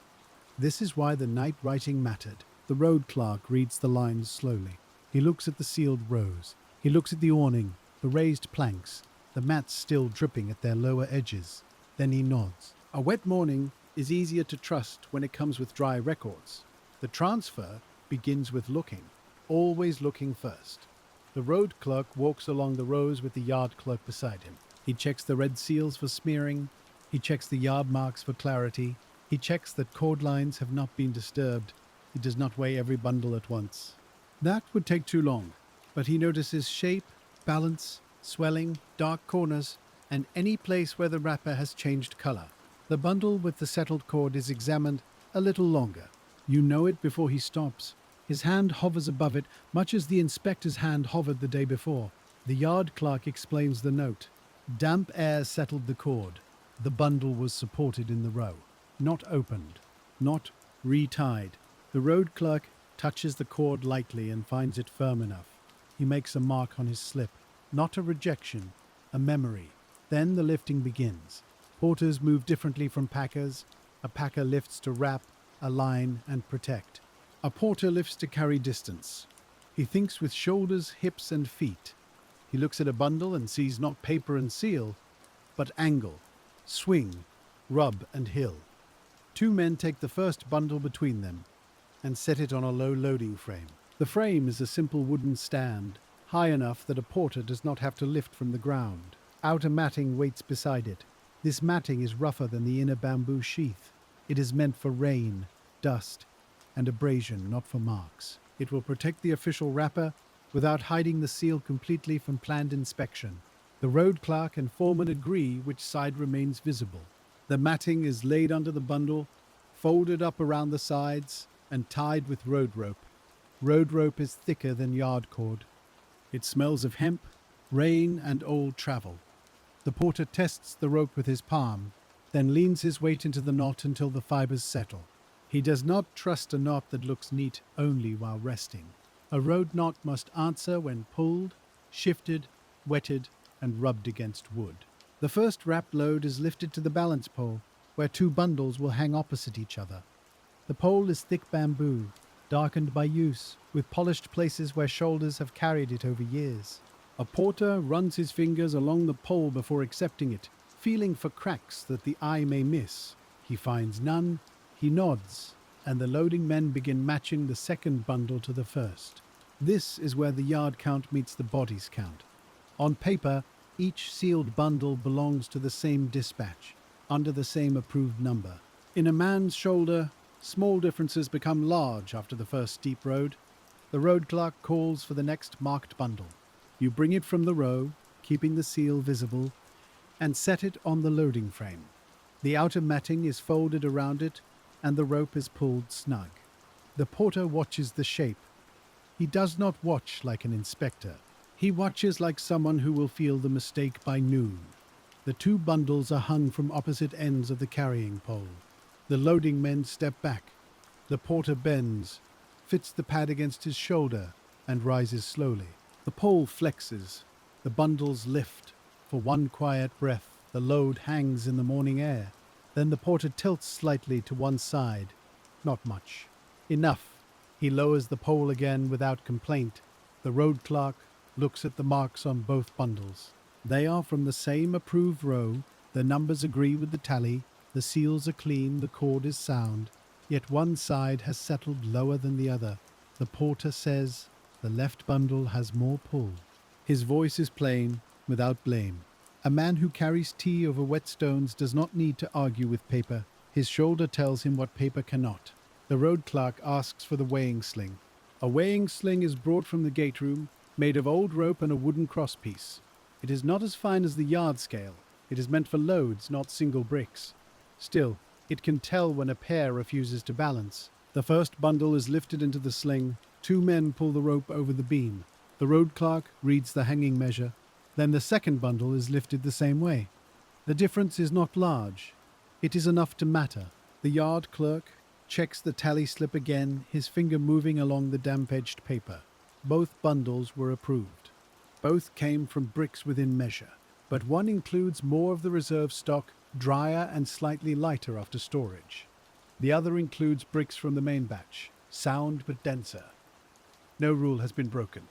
This is why the night writing mattered. The road clerk reads the lines slowly. He looks at the sealed rows. He looks at the awning, the raised planks, the mats still dripping at their lower edges. Then he nods. A wet morning is easier to trust when it comes with dry records. The transfer begins with looking, always looking first. The road clerk walks along the rows with the yard clerk beside him. He checks the red seals for smearing. He checks the yard marks for clarity. He checks that cord lines have not been disturbed. He does not weigh every bundle at once. That would take too long, but he notices shape, balance, swelling, dark corners, and any place where the wrapper has changed color. The bundle with the settled cord is examined a little longer. You know it before he stops. His hand hovers above it, much as the inspector's hand hovered the day before. The yard clerk explains the note. Damp air settled the cord. The bundle was supported in the row, not opened, not retied. The road clerk touches the cord lightly and finds it firm enough. He makes a mark on his slip, not a rejection, a memory. Then the lifting begins. Porters move differently from packers. A packer lifts to wrap, align, and protect. A porter lifts to carry distance. He thinks with shoulders, hips, and feet. He looks at a bundle and sees not paper and seal, but angle, swing, rub, and hill. Two men take the first bundle between them and set it on a low loading frame. The frame is a simple wooden stand, high enough that a porter does not have to lift from the ground. Outer matting waits beside it. This matting is rougher than the inner bamboo sheath. It is meant for rain, dust, and abrasion, not for marks. It will protect the official wrapper without hiding the seal completely from planned inspection. The road clerk and foreman agree which side remains visible. The matting is laid under the bundle, folded up around the sides, and tied with road rope. Road rope is thicker than yard cord. It smells of hemp, rain, and old travel. The porter tests the rope with his palm, then leans his weight into the knot until the fibers settle. He does not trust a knot that looks neat only while resting. A road knot must answer when pulled, shifted, wetted, and rubbed against wood. The first wrapped load is lifted to the balance pole, where two bundles will hang opposite each other. The pole is thick bamboo, darkened by use, with polished places where shoulders have carried it over years. A porter runs his fingers along the pole before accepting it, feeling for cracks that the eye may miss. He finds none, he nods, and the loading men begin matching the second bundle to the first. This is where the yard count meets the bodies count. On paper, each sealed bundle belongs to the same dispatch, under the same approved number. In a man's shoulder, small differences become large after the first steep road. The road clerk calls for the next marked bundle. You bring it from the row, keeping the seal visible, and set it on the loading frame. The outer matting is folded around it, and the rope is pulled snug. The porter watches the shape. He does not watch like an inspector. He watches like someone who will feel the mistake by noon. The two bundles are hung from opposite ends of the carrying pole. The loading men step back. The porter bends, fits the pad against his shoulder, and rises slowly. The pole flexes. The bundles lift. For one quiet breath, the load hangs in the morning air. Then the porter tilts slightly to one side. Not much. Enough. He lowers the pole again without complaint. The road clerk looks at the marks on both bundles. They are from the same approved row. The numbers agree with the tally. The seals are clean. The cord is sound. Yet one side has settled lower than the other. The porter says, the left bundle has more pull. His voice is plain, without blame. A man who carries tea over wet stones does not need to argue with paper. His shoulder tells him what paper cannot. The road clerk asks for the weighing sling. A weighing sling is brought from the gate room, made of old rope and a wooden crosspiece. It is not as fine as the yard scale. It is meant for loads, not single bricks. Still, it can tell when a pair refuses to balance. The first bundle is lifted into the sling. Two men pull the rope over the beam. The road clerk reads the hanging measure. Then the second bundle is lifted the same way. The difference is not large. It is enough to matter. The yard clerk checks the tally slip again, his finger moving along the damp-edged paper. Both bundles were approved. Both came from bricks within measure, but one includes more of the reserve stock, drier and slightly lighter after storage. The other includes bricks from the main batch, sound but denser. No rule has been broken.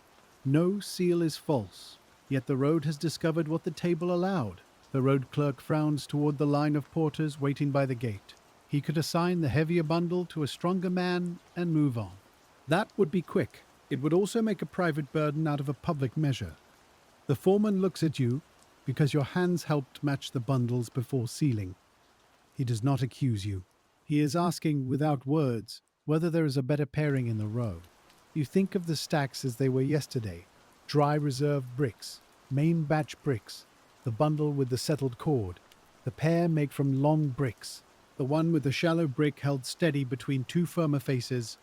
No seal is false. Yet the road has discovered what the table allowed. The road clerk frowns toward the line of porters waiting by the gate. He could assign the heavier bundle to a stronger man and move on. That would be quick. It would also make a private burden out of a public measure. The foreman looks at you because your hands helped match the bundles before sealing. He does not accuse you. He is asking, without words, whether there is a better pairing in the row. You think of the stacks as they were yesterday: dry reserve bricks, main batch bricks, the bundle with the settled cord, the pair made from long bricks, the one with the shallow brick held steady between two firmer faces.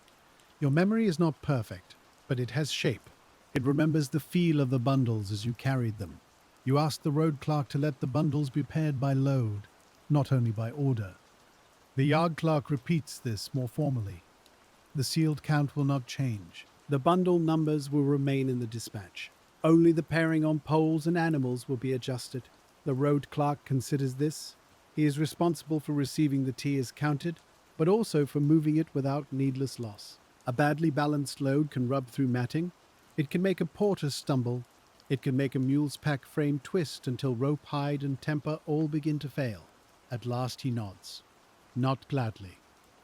Your memory is not perfect, but it has shape. It remembers the feel of the bundles as you carried them. You ask the road clerk to let the bundles be paired by load, not only by order. The yard clerk repeats this more formally. The sealed count will not change. The bundle numbers will remain in the dispatch. Only the pairing on poles and animals will be adjusted. The road clerk considers this. He is responsible for receiving the tea as counted, but also for moving it without needless loss. A badly balanced load can rub through matting. It can make a porter stumble. It can make a mule's pack frame twist until rope, hide, and temper all begin to fail. At last he nods. Not gladly.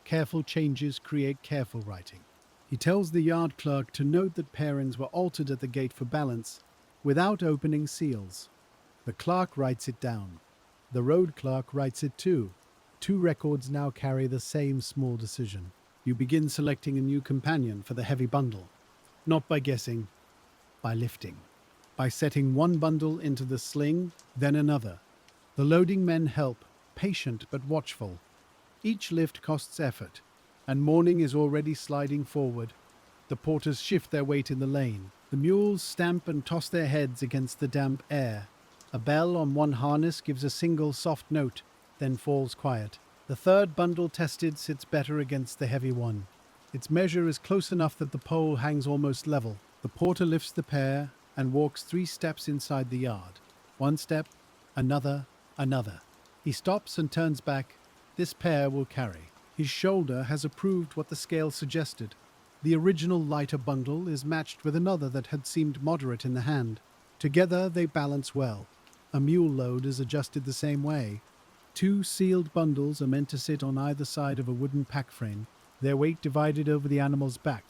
Careful changes create careful writing. He tells the yard clerk to note that pairings were altered at the gate for balance, without opening seals. The clerk writes it down. The road clerk writes it too. Two records now carry the same small decision. You begin selecting a new companion for the heavy bundle. Not by guessing, by lifting. By setting one bundle into the sling, then another. The loading men help, patient but watchful. Each lift costs effort, and morning is already sliding forward. The porters shift their weight in the lane. The mules stamp and toss their heads against the damp air. A bell on one harness gives a single soft note, then falls quiet. The third bundle tested sits better against the heavy one. Its measure is close enough that the pole hangs almost level. The porter lifts the pair and walks 3 steps inside the yard. 1 step, another, another. He stops and turns back. This pair will carry. His shoulder has approved what the scale suggested. The original lighter bundle is matched with another that had seemed moderate in the hand. Together they balance well. A mule load is adjusted the same way. 2 sealed bundles are meant to sit on either side of a wooden pack frame, their weight divided over the animal's back.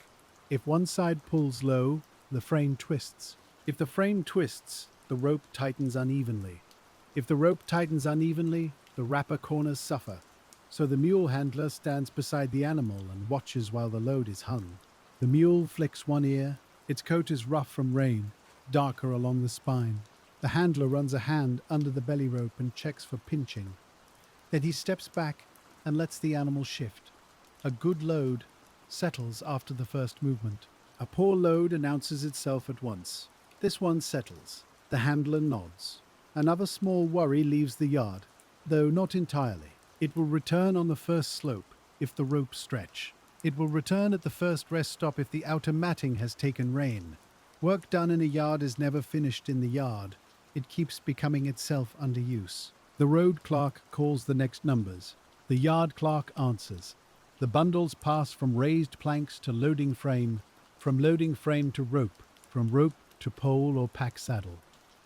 If one side pulls low, the frame twists. If the frame twists, the rope tightens unevenly. If the rope tightens unevenly, the wrapper corners suffer. So the mule handler stands beside the animal and watches while the load is hung. The mule flicks one ear. Its coat is rough from rain, darker along the spine. The handler runs a hand under the belly rope and checks for pinching. Then he steps back and lets the animal shift. A good load settles after the first movement. A poor load announces itself at once. This one settles. The handler nods. Another small worry leaves the yard, though not entirely. It will return on the first slope if the ropes stretch. It will return at the first rest stop if the outer matting has taken rain. Work done in a yard is never finished in the yard. It keeps becoming itself under use. The road clerk calls the next numbers. The yard clerk answers. The bundles pass from raised planks to loading frame, from loading frame to rope, from rope to pole or pack saddle.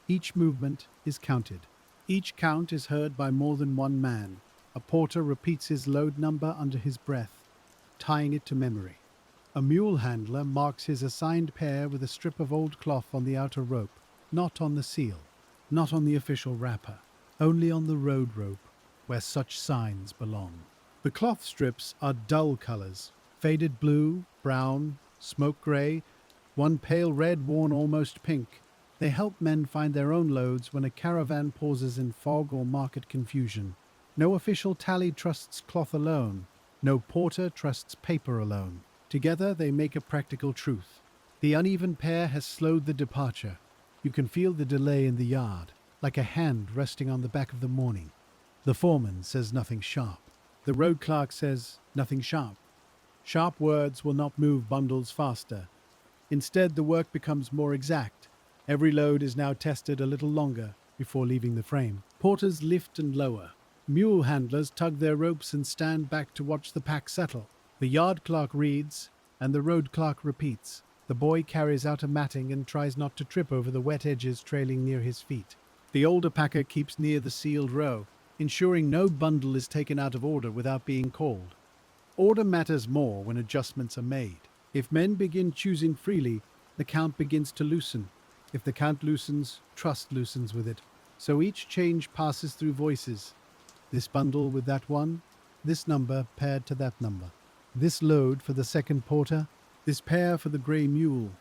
Each movement is counted. Each count is heard by more than one man. A porter repeats his load number under his breath, tying it to memory. A mule handler marks his assigned pair with a strip of old cloth on the outer rope, not on the seal, not on the official wrapper, only on the road rope, where such signs belong. The cloth strips are dull colors: faded blue, brown, smoke gray, one pale red worn almost pink. They help men find their own loads when a caravan pauses in fog or market confusion. No official tally trusts cloth alone. No porter trusts paper alone. Together they make a practical truth. The uneven pair has slowed the departure. You can feel the delay in the yard, like a hand resting on the back of the morning. The foreman says nothing sharp. The road clerk says nothing sharp. Sharp words will not move bundles faster. Instead, the work becomes more exact. Every load is now tested a little longer before leaving the frame. Porters lift and lower. Mule handlers tug their ropes and stand back to watch the pack settle. The yard clerk reads, and the road clerk repeats. The boy carries out a matting and tries not to trip over the wet edges trailing near his feet. The older packer keeps near the sealed row, ensuring no bundle is taken out of order without being called. Order matters more when adjustments are made. If men begin choosing freely, the count begins to loosen. If the count loosens, trust loosens with it. So each change passes through voices. This bundle with that one, this number paired to that number. This load for the second porter, this pair for the grey mule.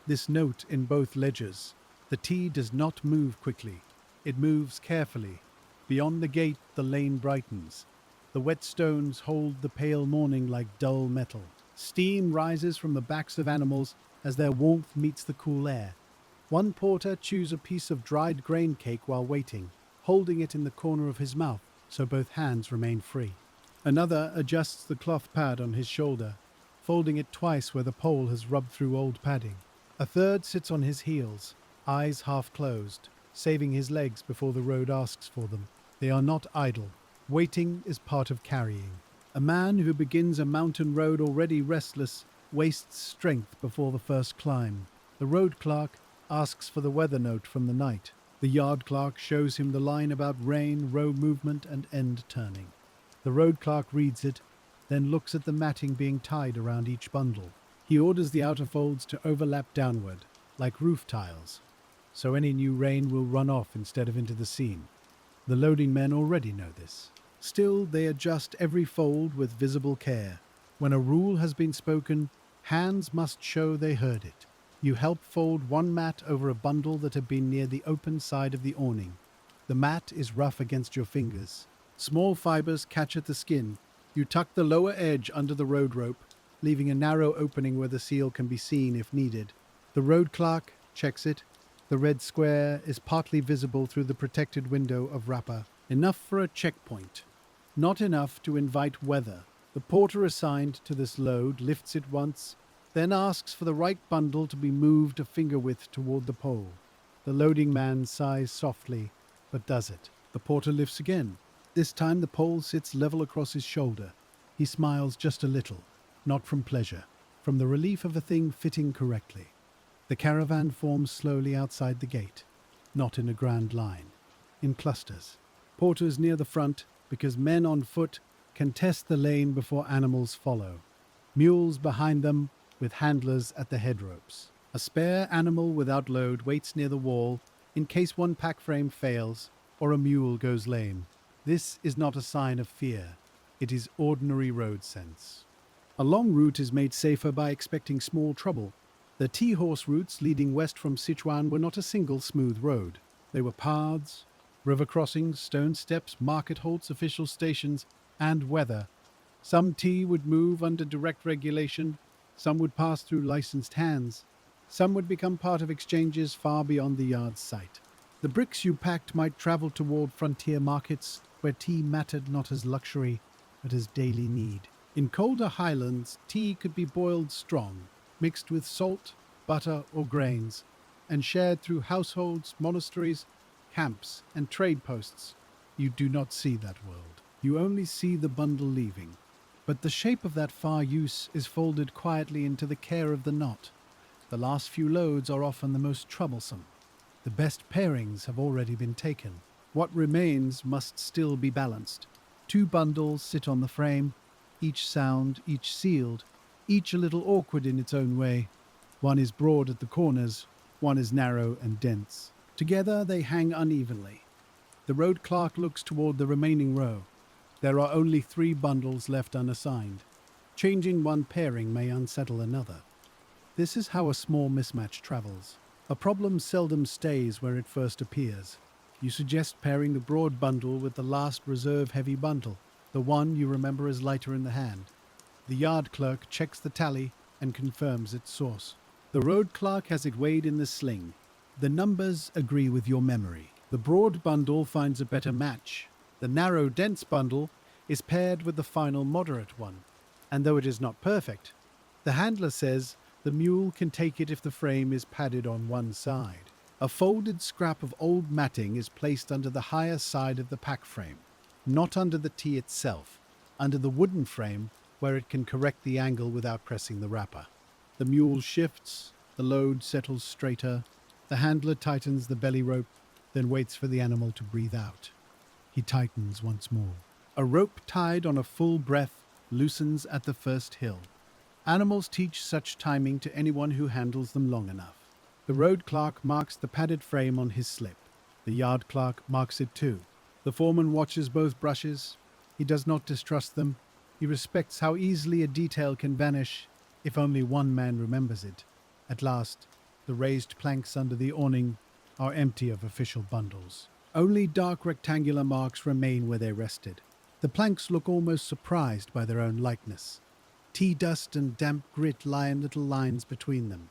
This note in both ledgers. The tea does not move quickly. It moves carefully. Beyond the gate, the lane brightens. The wet stones hold the pale morning like dull metal. Steam rises from the backs of animals as their warmth meets the cool air. One porter chews a piece of dried grain cake while waiting, holding it in the corner of his mouth so both hands remain free. Another adjusts the cloth pad on his shoulder, folding it twice where the pole has rubbed through old padding. A third sits on his heels, eyes half closed, saving his legs before the road asks for them. They are not idle. Waiting is part of carrying. A man who begins a mountain road already restless wastes strength before the first climb. The road clerk asks for the weather note from the night. The yard clerk shows him the line about rain, row movement, and end turning. The road clerk reads it, then looks at the matting being tied around each bundle. He orders the outer folds to overlap downward, like roof tiles, so any new rain will run off instead of into the seam. The loading men already know this. Still, they adjust every fold with visible care. When a rule has been spoken, hands must show they heard it. You help fold one mat over a bundle that had been near the open side of the awning. The mat is rough against your fingers. Small fibers catch at the skin. You tuck the lower edge under the road rope, leaving a narrow opening where the seal can be seen if needed. The road clerk checks it. The red square is partly visible through the protected window of wrapper, enough for a checkpoint. Not enough to invite weather. The porter assigned to this load lifts it once, then asks for the right bundle to be moved a finger width toward the pole. The loading man sighs softly, but does it. The porter lifts again. This time the pole sits level across his shoulder. He smiles just a little, not from pleasure, from the relief of a thing fitting correctly. The caravan forms slowly outside the gate, not in a grand line, in clusters. Porters near the front, because men on foot can test the lane before animals follow. Mules behind them, with handlers at the head ropes. A spare animal without load waits near the wall in case one pack frame fails or a mule goes lame. This is not a sign of fear. It is ordinary road sense. A long route is made safer by expecting small trouble. The tea-horse routes leading west from Sichuan were not a single smooth road. They were paths, river crossings, stone steps, market halts, official stations, and weather. Some tea would move under direct regulation, some would pass through licensed hands, some would become part of exchanges far beyond the yard's sight. The bricks you packed might travel toward frontier markets where tea mattered not as luxury, but as daily need. In colder highlands, tea could be boiled strong, mixed with salt, butter, or grains, and shared through households, monasteries, camps, and trade posts. You do not see that world. You only see the bundle leaving. But the shape of that far use is folded quietly into the care of the knot. The last few loads are often the most troublesome. The best pairings have already been taken. What remains must still be balanced. 2 bundles sit on the frame, each sound, each sealed, each a little awkward in its own way. One is broad at the corners, one is narrow and dense. Together they hang unevenly. The road clerk looks toward the remaining row. There are only 3 bundles left unassigned. Changing one pairing may unsettle another. This is how a small mismatch travels. A problem seldom stays where it first appears. You suggest pairing the broad bundle with the last reserve-heavy bundle, the one you remember as lighter in the hand. The yard clerk checks the tally and confirms its source. The road clerk has it weighed in the sling. The numbers agree with your memory. The broad bundle finds a better match. The narrow, dense bundle is paired with the final moderate one. And though it is not perfect, the handler says the mule can take it if the frame is padded on one side. A folded scrap of old matting is placed under the higher side of the pack frame, not under the tea itself, under the wooden frame where it can correct the angle without pressing the wrapper. The mule shifts, the load settles straighter, the handler tightens the belly rope, then waits for the animal to breathe out. He tightens once more. A rope tied on a full breath loosens at the first hill. Animals teach such timing to anyone who handles them long enough. The road clerk marks the padded frame on his slip. The yard clerk marks it too. The foreman watches both brushes. He does not distrust them. He respects how easily a detail can vanish if only one man remembers it. At last, the raised planks under the awning are empty of official bundles. Only dark rectangular marks remain where they rested. The planks look almost surprised by their own likeness. Tea dust and damp grit lie in little lines between them.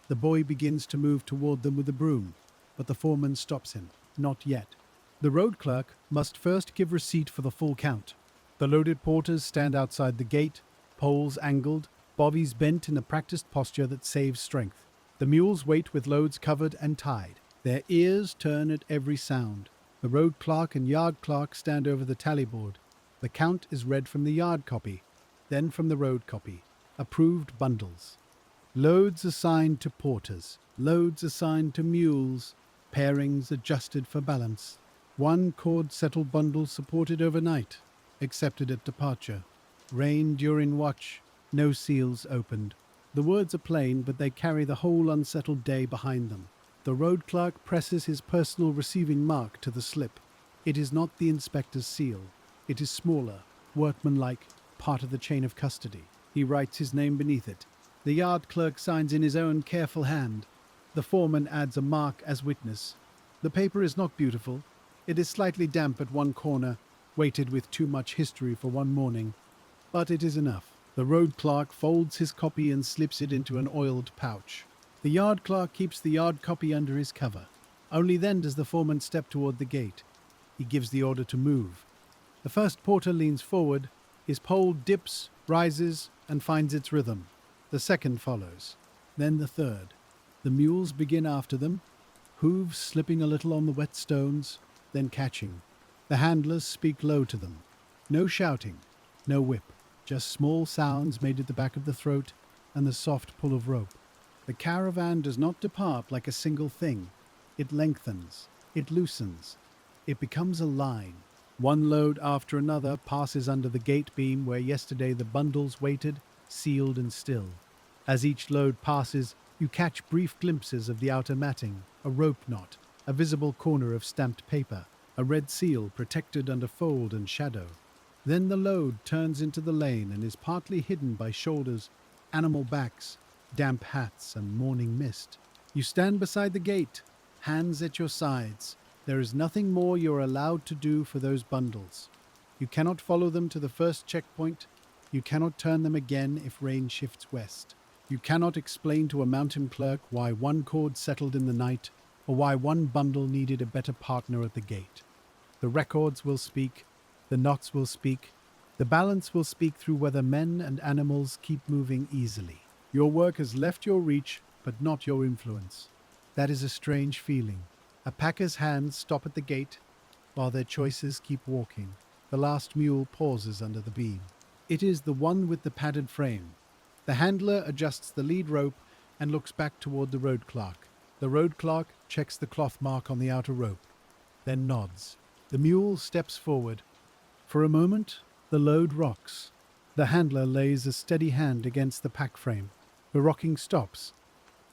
The boy begins to move toward them with a broom, but the foreman stops him. Not yet. The road clerk must first give receipt for the full count. The loaded porters stand outside the gate, poles angled, bodies bent in a practiced posture that saves strength. The mules wait with loads covered and tied. Their ears turn at every sound. The road clerk and yard clerk stand over the tally board. The count is read from the yard copy, then from the road copy. Approved bundles. Loads assigned to porters. Loads assigned to mules. Pairings adjusted for balance. One cord-settled bundle supported overnight. Accepted at departure. Rain during watch. No seals opened. The words are plain, but they carry the whole unsettled day behind them. The road clerk presses his personal receiving mark to the slip. It is not the inspector's seal. It is smaller, workmanlike, part of the chain of custody. He writes his name beneath it. The yard clerk signs in his own careful hand. The foreman adds a mark as witness. The paper is not beautiful. It is slightly damp at one corner, weighted with too much history for one morning. But it is enough. The road clerk folds his copy and slips it into an oiled pouch. The yard clerk keeps the yard copy under his cover. Only then does the foreman step toward the gate. He gives the order to move. The first porter leans forward. His pole dips, rises, and finds its rhythm. The second follows. Then the third. The mules begin after them, hooves slipping a little on the wet stones, then catching. The handlers speak low to them. No shouting, no whip, just small sounds made at the back of the throat and the soft pull of rope. The caravan does not depart like a single thing. It lengthens, it loosens, it becomes a line. One load after another passes under the gate beam where yesterday the bundles waited, sealed and still. As each load passes, you catch brief glimpses of the outer matting, a rope knot, a visible corner of stamped paper, a red seal protected under fold and shadow. Then the load turns into the lane and is partly hidden by shoulders, animal backs, damp hats and morning mist. You stand beside the gate, hands at your sides. There is nothing more you are allowed to do for those bundles. You cannot follow them to the first checkpoint. You cannot turn them again if rain shifts west. You cannot explain to a mountain clerk why one cord settled in the night or why one bundle needed a better partner at the gate. The records will speak, the knots will speak, the balance will speak through whether men and animals keep moving easily. Your work has left your reach, but not your influence. That is a strange feeling. A packer's hands stop at the gate, while their choices keep walking. The last mule pauses under the beam. It is the one with the padded frame. The handler adjusts the lead rope and looks back toward the road clerk. The road clerk checks the cloth mark on the outer rope, then nods. The mule steps forward. For a moment, the load rocks. The handler lays a steady hand against the pack frame. The rocking stops.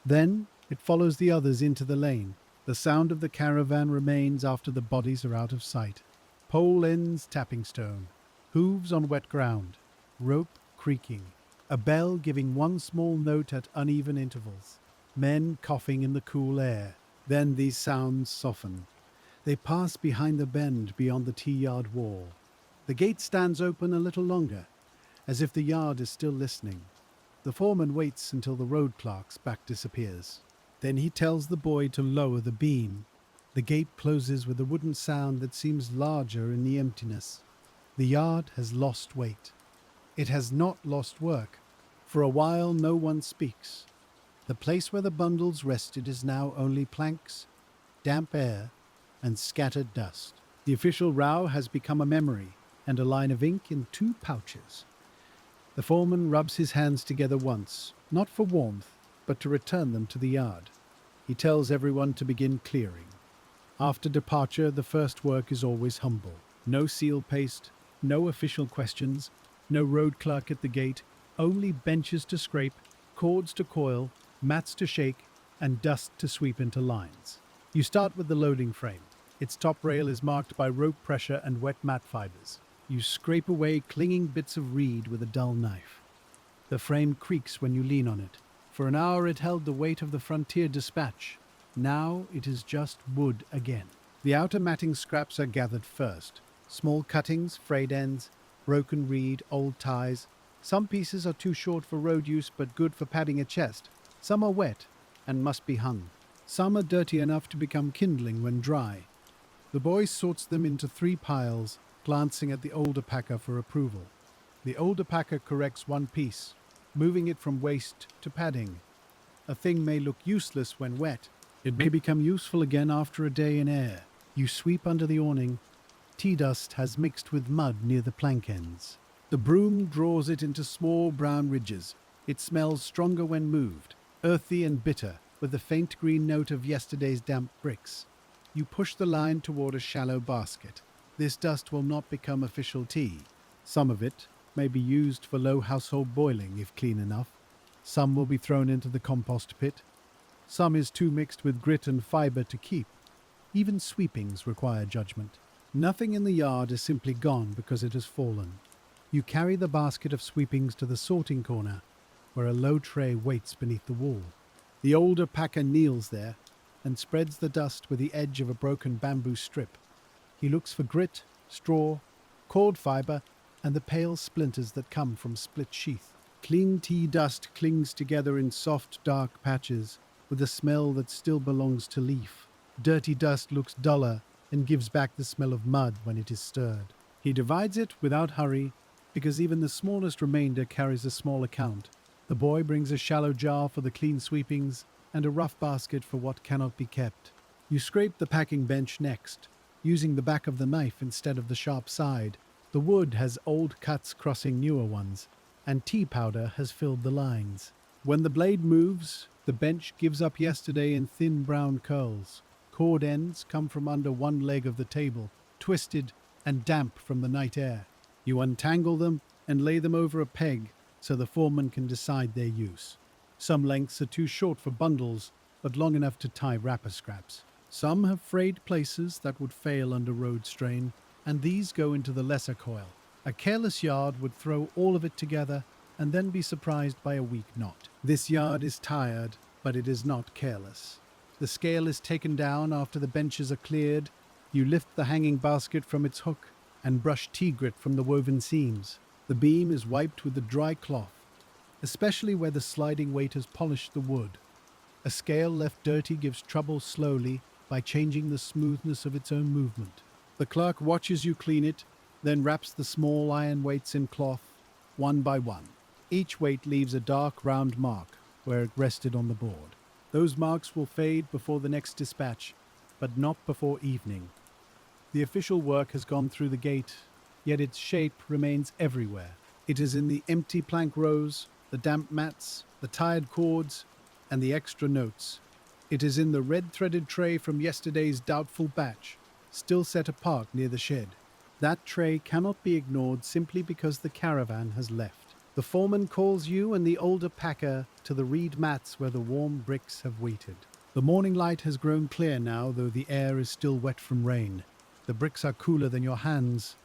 Then it follows the others into the lane. The sound of the caravan remains after the bodies are out of sight. Pole ends tapping stone. Hooves on wet ground. Rope creaking. A bell giving one small note at uneven intervals. Men coughing in the cool air. Then these sounds soften. They pass behind the bend beyond the tea-yard wall. The gate stands open a little longer, as if the yard is still listening. The foreman waits until the road clerk's back disappears. Then he tells the boy to lower the beam. The gate closes with a wooden sound that seems larger in the emptiness. The yard has lost weight. It has not lost work. For a while no one speaks. The place where the bundles rested is now only planks, damp air, and scattered dust. The official row has become a memory and a line of ink in 2 pouches. The foreman rubs his hands together once, not for warmth, but to return them to the yard. He tells everyone to begin clearing. After departure, the first work is always humble. No seal paste, no official questions, no road clerk at the gate, Only benches to scrape, cords to coil, mats to shake, and dust to sweep into lines. You start with the loading frame. Its top rail is marked by rope pressure and wet mat fibers. You scrape away clinging bits of reed with a dull knife. The frame creaks when you lean on it. For an hour it held the weight of the frontier dispatch. Now it is just wood again. The outer matting scraps are gathered first. Small cuttings, frayed ends, broken reed, old ties. Some pieces are too short for road use but good for padding a chest. Some are wet and must be hung. Some are dirty enough to become kindling when dry. The boy sorts them into 3 piles, glancing at the older packer for approval. The older packer corrects one piece, moving it from waste to padding. A thing may look useless when wet. It may become useful again after a day in air. You sweep under the awning. Tea dust has mixed with mud near the plank ends. The broom draws it into small brown ridges. It smells stronger when moved, earthy and bitter, with a faint green note of yesterday's damp bricks. You push the line toward a shallow basket. This dust will not become official tea. Some of it may be used for low household boiling if clean enough. Some will be thrown into the compost pit. Some is too mixed with grit and fiber to keep. Even sweepings require judgment. Nothing in the yard is simply gone because it has fallen. You carry the basket of sweepings to the sorting corner, where a low tray waits beneath the wall. The older packer kneels there and spreads the dust with the edge of a broken bamboo strip. He looks for grit, straw, cord fiber, and the pale splinters that come from split sheath. Clean tea dust clings together in soft, dark patches, with a smell that still belongs to leaf. Dirty dust looks duller and gives back the smell of mud when it is stirred. He divides it without hurry, because even the smallest remainder carries a small account. The boy brings a shallow jar for the clean sweepings and a rough basket for what cannot be kept. You scrape the packing bench next, using the back of the knife instead of the sharp side. The wood has old cuts crossing newer ones, and tea powder has filled the lines. When the blade moves, the bench gives up yesterday in thin brown curls. Cord ends come from under one leg of the table, twisted and damp from the night air. You untangle them and lay them over a peg so the foreman can decide their use. Some lengths are too short for bundles, but long enough to tie wrapper scraps. Some have frayed places that would fail under road strain, and these go into the lesser coil. A careless yard would throw all of it together and then be surprised by a weak knot. This yard is tired, but it is not careless. The scale is taken down after the benches are cleared. You lift the hanging basket from its hook and brush tea grit from the woven seams. The beam is wiped with a dry cloth, especially where the sliding weight has polished the wood. A scale left dirty gives trouble slowly by changing the smoothness of its own movement. The clerk watches you clean it, then wraps the small iron weights in cloth, one by one. Each weight leaves a dark round mark where it rested on the board. Those marks will fade before the next dispatch, but not before evening. The official work has gone through the gate, yet its shape remains everywhere. It is in the empty plank rows, the damp mats, the tired cords, and the extra notes. It is in the red-threaded tray from yesterday's doubtful batch, still set apart near the shed. That tray cannot be ignored simply because the caravan has left. The foreman calls you and the older packer to the reed mats where the warm bricks have waited. The morning light has grown clear now, though the air is still wet from rain. The bricks are cooler than your hands,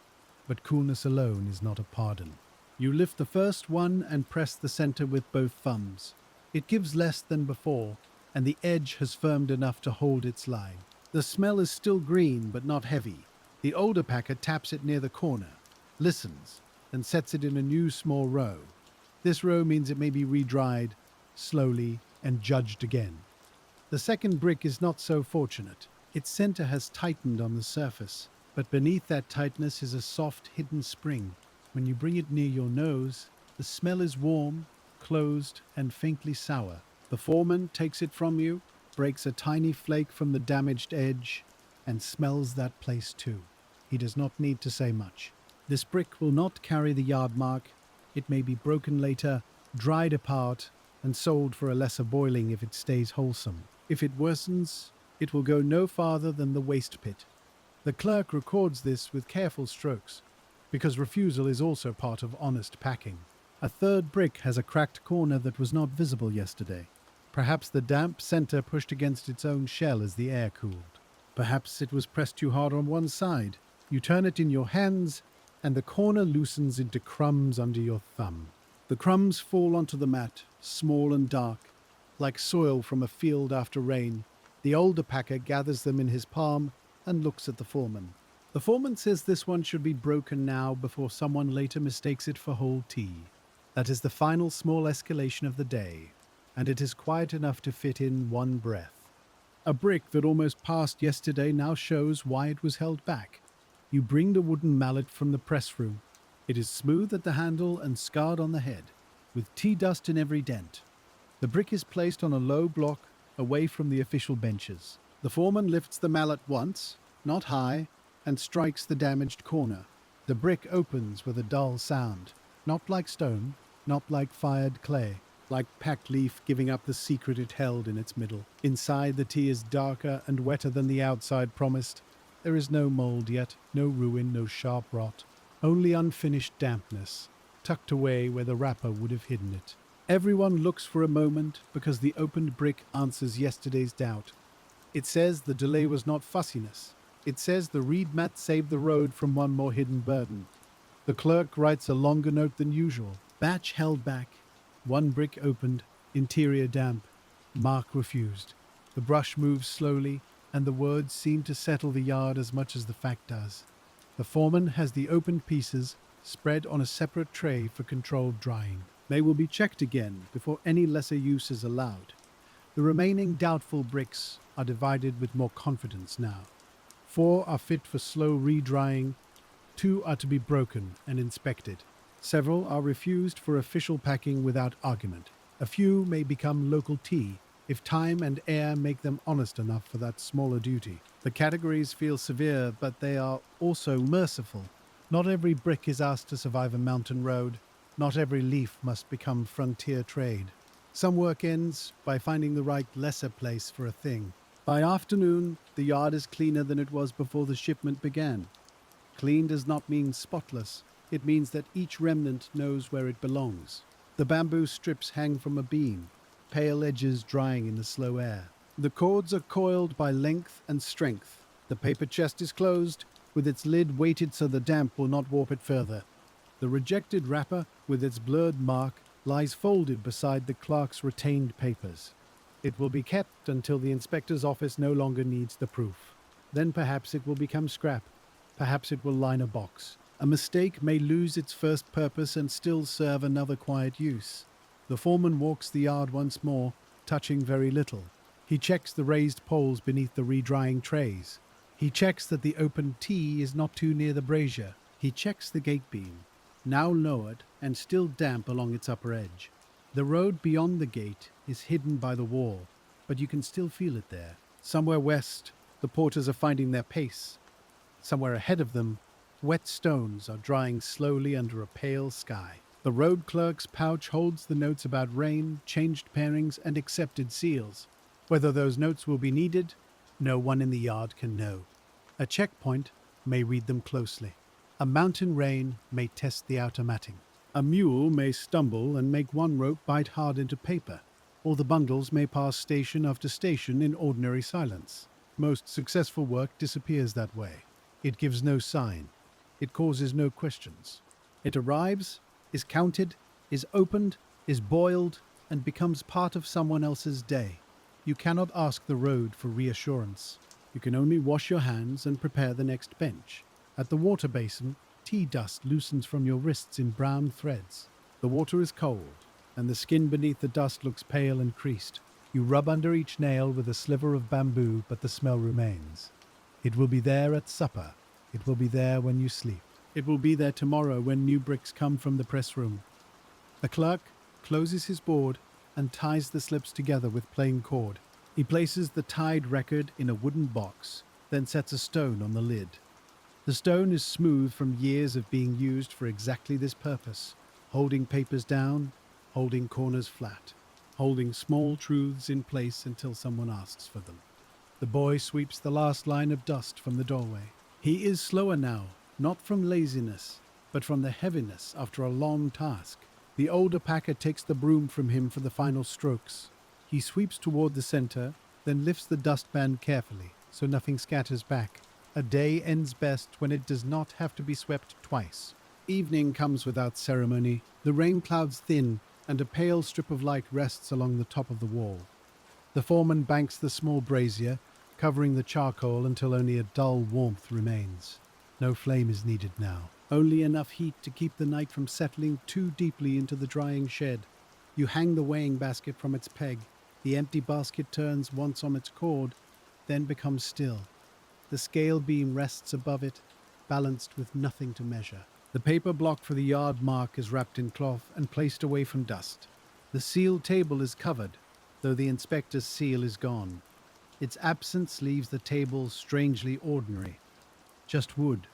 but coolness alone is not a pardon. You lift the first one and press the center with both thumbs. It gives less than before, and the edge has firmed enough to hold its line. The smell is still green, but not heavy. The older packer taps it near the corner, listens, and sets it in a new small row. This row means it may be re-dried, slowly, and judged again. The second brick is not so fortunate. Its center has tightened on the surface, but beneath that tightness is a soft, hidden spring. When you bring it near your nose, the smell is warm, closed, and faintly sour. The foreman takes it from you, breaks a tiny flake from the damaged edge, and smells that place too. He does not need to say much. This brick will not carry the yard mark. It may be broken later, dried apart, and sold for a lesser boiling if it stays wholesome. If it worsens, it will go no farther than the waste pit. The clerk records this with careful strokes, because refusal is also part of honest packing. A third brick has a cracked corner that was not visible yesterday. Perhaps the damp center pushed against its own shell as the air cooled. Perhaps it was pressed too hard on one side. You turn it in your hands, and the corner loosens into crumbs under your thumb. The crumbs fall onto the mat, small and dark, like soil from a field after rain. The older packer gathers them in his palm and looks at the foreman. The foreman says this one should be broken now before someone later mistakes it for whole tea. That is the final small escalation of the day, and it is quiet enough to fit in one breath. A brick that almost passed yesterday now shows why it was held back. You bring the wooden mallet from the press room. It is smooth at the handle and scarred on the head, with tea dust in every dent. The brick is placed on a low block away from the official benches. The foreman lifts the mallet once, not high, and strikes the damaged corner. The brick opens with a dull sound, not like stone, not like fired clay, like packed leaf giving up the secret it held in its middle. Inside, the tea is darker and wetter than the outside promised. There is no mold yet, no ruin, no sharp rot, only unfinished dampness, tucked away where the wrapper would have hidden it. Everyone looks for a moment because the opened brick answers yesterday's doubt. It says the delay was not fussiness. It says the reed mat saved the road from one more hidden burden. The clerk writes a longer note than usual. Batch held back. One brick opened. Interior damp. Mark refused. The brush moves slowly, and the words seem to settle the yard as much as the fact does. The foreman has the opened pieces spread on a separate tray for controlled drying. They will be checked again before any lesser use is allowed. The remaining doubtful bricks are divided with more confidence now. 4 are fit for slow re-drying, 2 are to be broken and inspected. Several are refused for official packing without argument. A few may become local tea if time and air make them honest enough for that smaller duty. The categories feel severe, but they are also merciful. Not every brick is asked to survive a mountain road. Not every leaf must become frontier trade. Some work ends by finding the right lesser place for a thing. By afternoon, the yard is cleaner than it was before the shipment began. Clean does not mean spotless. It means that each remnant knows where it belongs. The bamboo strips hang from a beam, pale edges drying in the slow air. The cords are coiled by length and strength. The paper chest is closed, with its lid weighted so the damp will not warp it further. The rejected wrapper, with its blurred mark, lies folded beside the clerk's retained papers. It will be kept until the inspector's office no longer needs the proof. Then perhaps it will become scrap. Perhaps it will line a box. A mistake may lose its first purpose and still serve another quiet use. The foreman walks the yard once more, touching very little. He checks the raised poles beneath the re-drying trays. He checks that the open tea is not too near the brazier. He checks the gate beam, now lowered and still damp along its upper edge. The road beyond the gate is hidden by the wall, but you can still feel it there. Somewhere west, the porters are finding their pace. Somewhere ahead of them, wet stones are drying slowly under a pale sky. The road clerk's pouch holds the notes about rain, changed pairings, and accepted seals. Whether those notes will be needed, no one in the yard can know. A checkpoint may read them closely. A mountain rain may test the outer matting. A mule may stumble and make one rope bite hard into paper, or the bundles may pass station after station in ordinary silence. Most successful work disappears that way. It gives no sign. It causes no questions. It arrives, is counted, is opened, is boiled, and becomes part of someone else's day. You cannot ask the road for reassurance. You can only wash your hands and prepare the next bench. At the water basin, tea dust loosens from your wrists in brown threads. The water is cold, and the skin beneath the dust looks pale and creased. You rub under each nail with a sliver of bamboo, but the smell remains. It will be there at supper. It will be there when you sleep. It will be there tomorrow when new bricks come from the press room. The clerk closes his board and ties the slips together with plain cord. He places the tied record in a wooden box, then sets a stone on the lid. The stone is smooth from years of being used for exactly this purpose, holding papers down, holding corners flat, holding small truths in place until someone asks for them. The boy sweeps the last line of dust from the doorway. He is slower now, not from laziness, but from the heaviness after a long task. The older packer takes the broom from him for the final strokes. He sweeps toward the center, then lifts the dustpan carefully, so nothing scatters back. A day ends best when it does not have to be swept twice. Evening comes without ceremony. The rain clouds thin, and a pale strip of light rests along the top of the wall. The foreman banks the small brazier, covering the charcoal until only a dull warmth remains. No flame is needed now, only enough heat to keep the night from settling too deeply into the drying shed. You hang the weighing basket from its peg. The empty basket turns once on its cord, then becomes still. The scale beam rests above it, balanced with nothing to measure. The paper block for the yard mark is wrapped in cloth and placed away from dust. The sealed table is covered, though the inspector's seal is gone. Its absence leaves the table strangely ordinary. Just wood,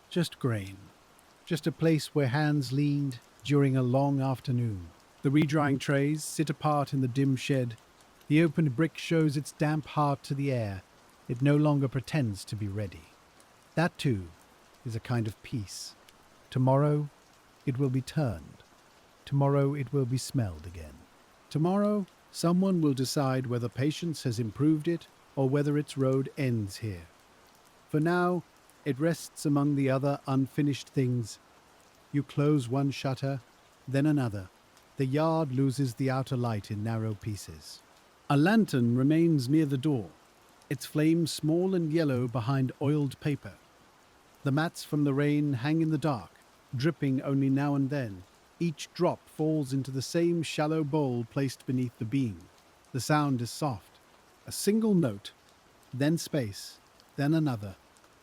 just grain, just a place where hands leaned during a long afternoon. The redrying trays sit apart in the dim shed. The opened brick shows its damp heart to the air. It no longer pretends to be ready. That, too, is a kind of peace. Tomorrow, it will be turned. Tomorrow, it will be smelled again. Tomorrow, someone will decide whether patience has improved it or whether its road ends here. For now, it rests among the other unfinished things. You close one shutter, then another. The yard loses the outer light in narrow pieces. A lantern remains near the door, its flame small and yellow behind oiled paper. The mats from the rain hang in the dark, dripping only now and then. Each drop falls into the same shallow bowl placed beneath the beam. The sound is soft. A single note, then space, then another.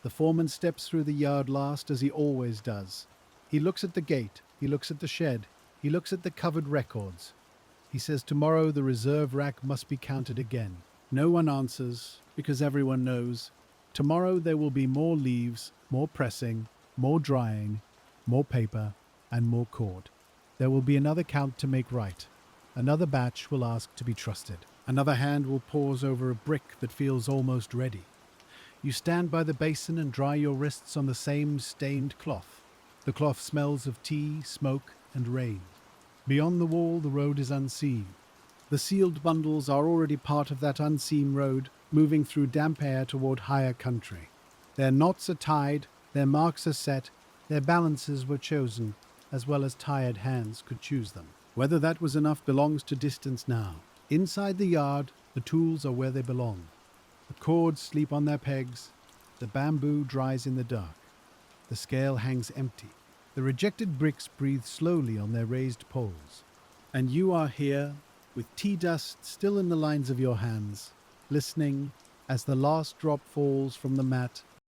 The foreman steps through the yard last, as he always does. He looks at the gate, he looks at the shed, he looks at the covered records. He says tomorrow the reserve rack must be counted again. No one answers, because everyone knows. Tomorrow there will be more leaves, more pressing, more drying, more paper, and more cord. There will be another count to make right. Another batch will ask to be trusted. Another hand will pause over a brick that feels almost ready. You stand by the basin and dry your wrists on the same stained cloth. The cloth smells of tea, smoke, and rain. Beyond the wall, the road is unseen. The sealed bundles are already part of that unseen road, moving through damp air toward higher country. Their knots are tied, their marks are set, their balances were chosen, as well as tired hands could choose them. Whether that was enough belongs to distance now. Inside the yard, the tools are where they belong. The cords sleep on their pegs. The bamboo dries in the dark. The scale hangs empty. The rejected bricks breathe slowly on their raised poles. And you are here, with tea dust still in the lines of your hands, listening as the last drop falls from the mat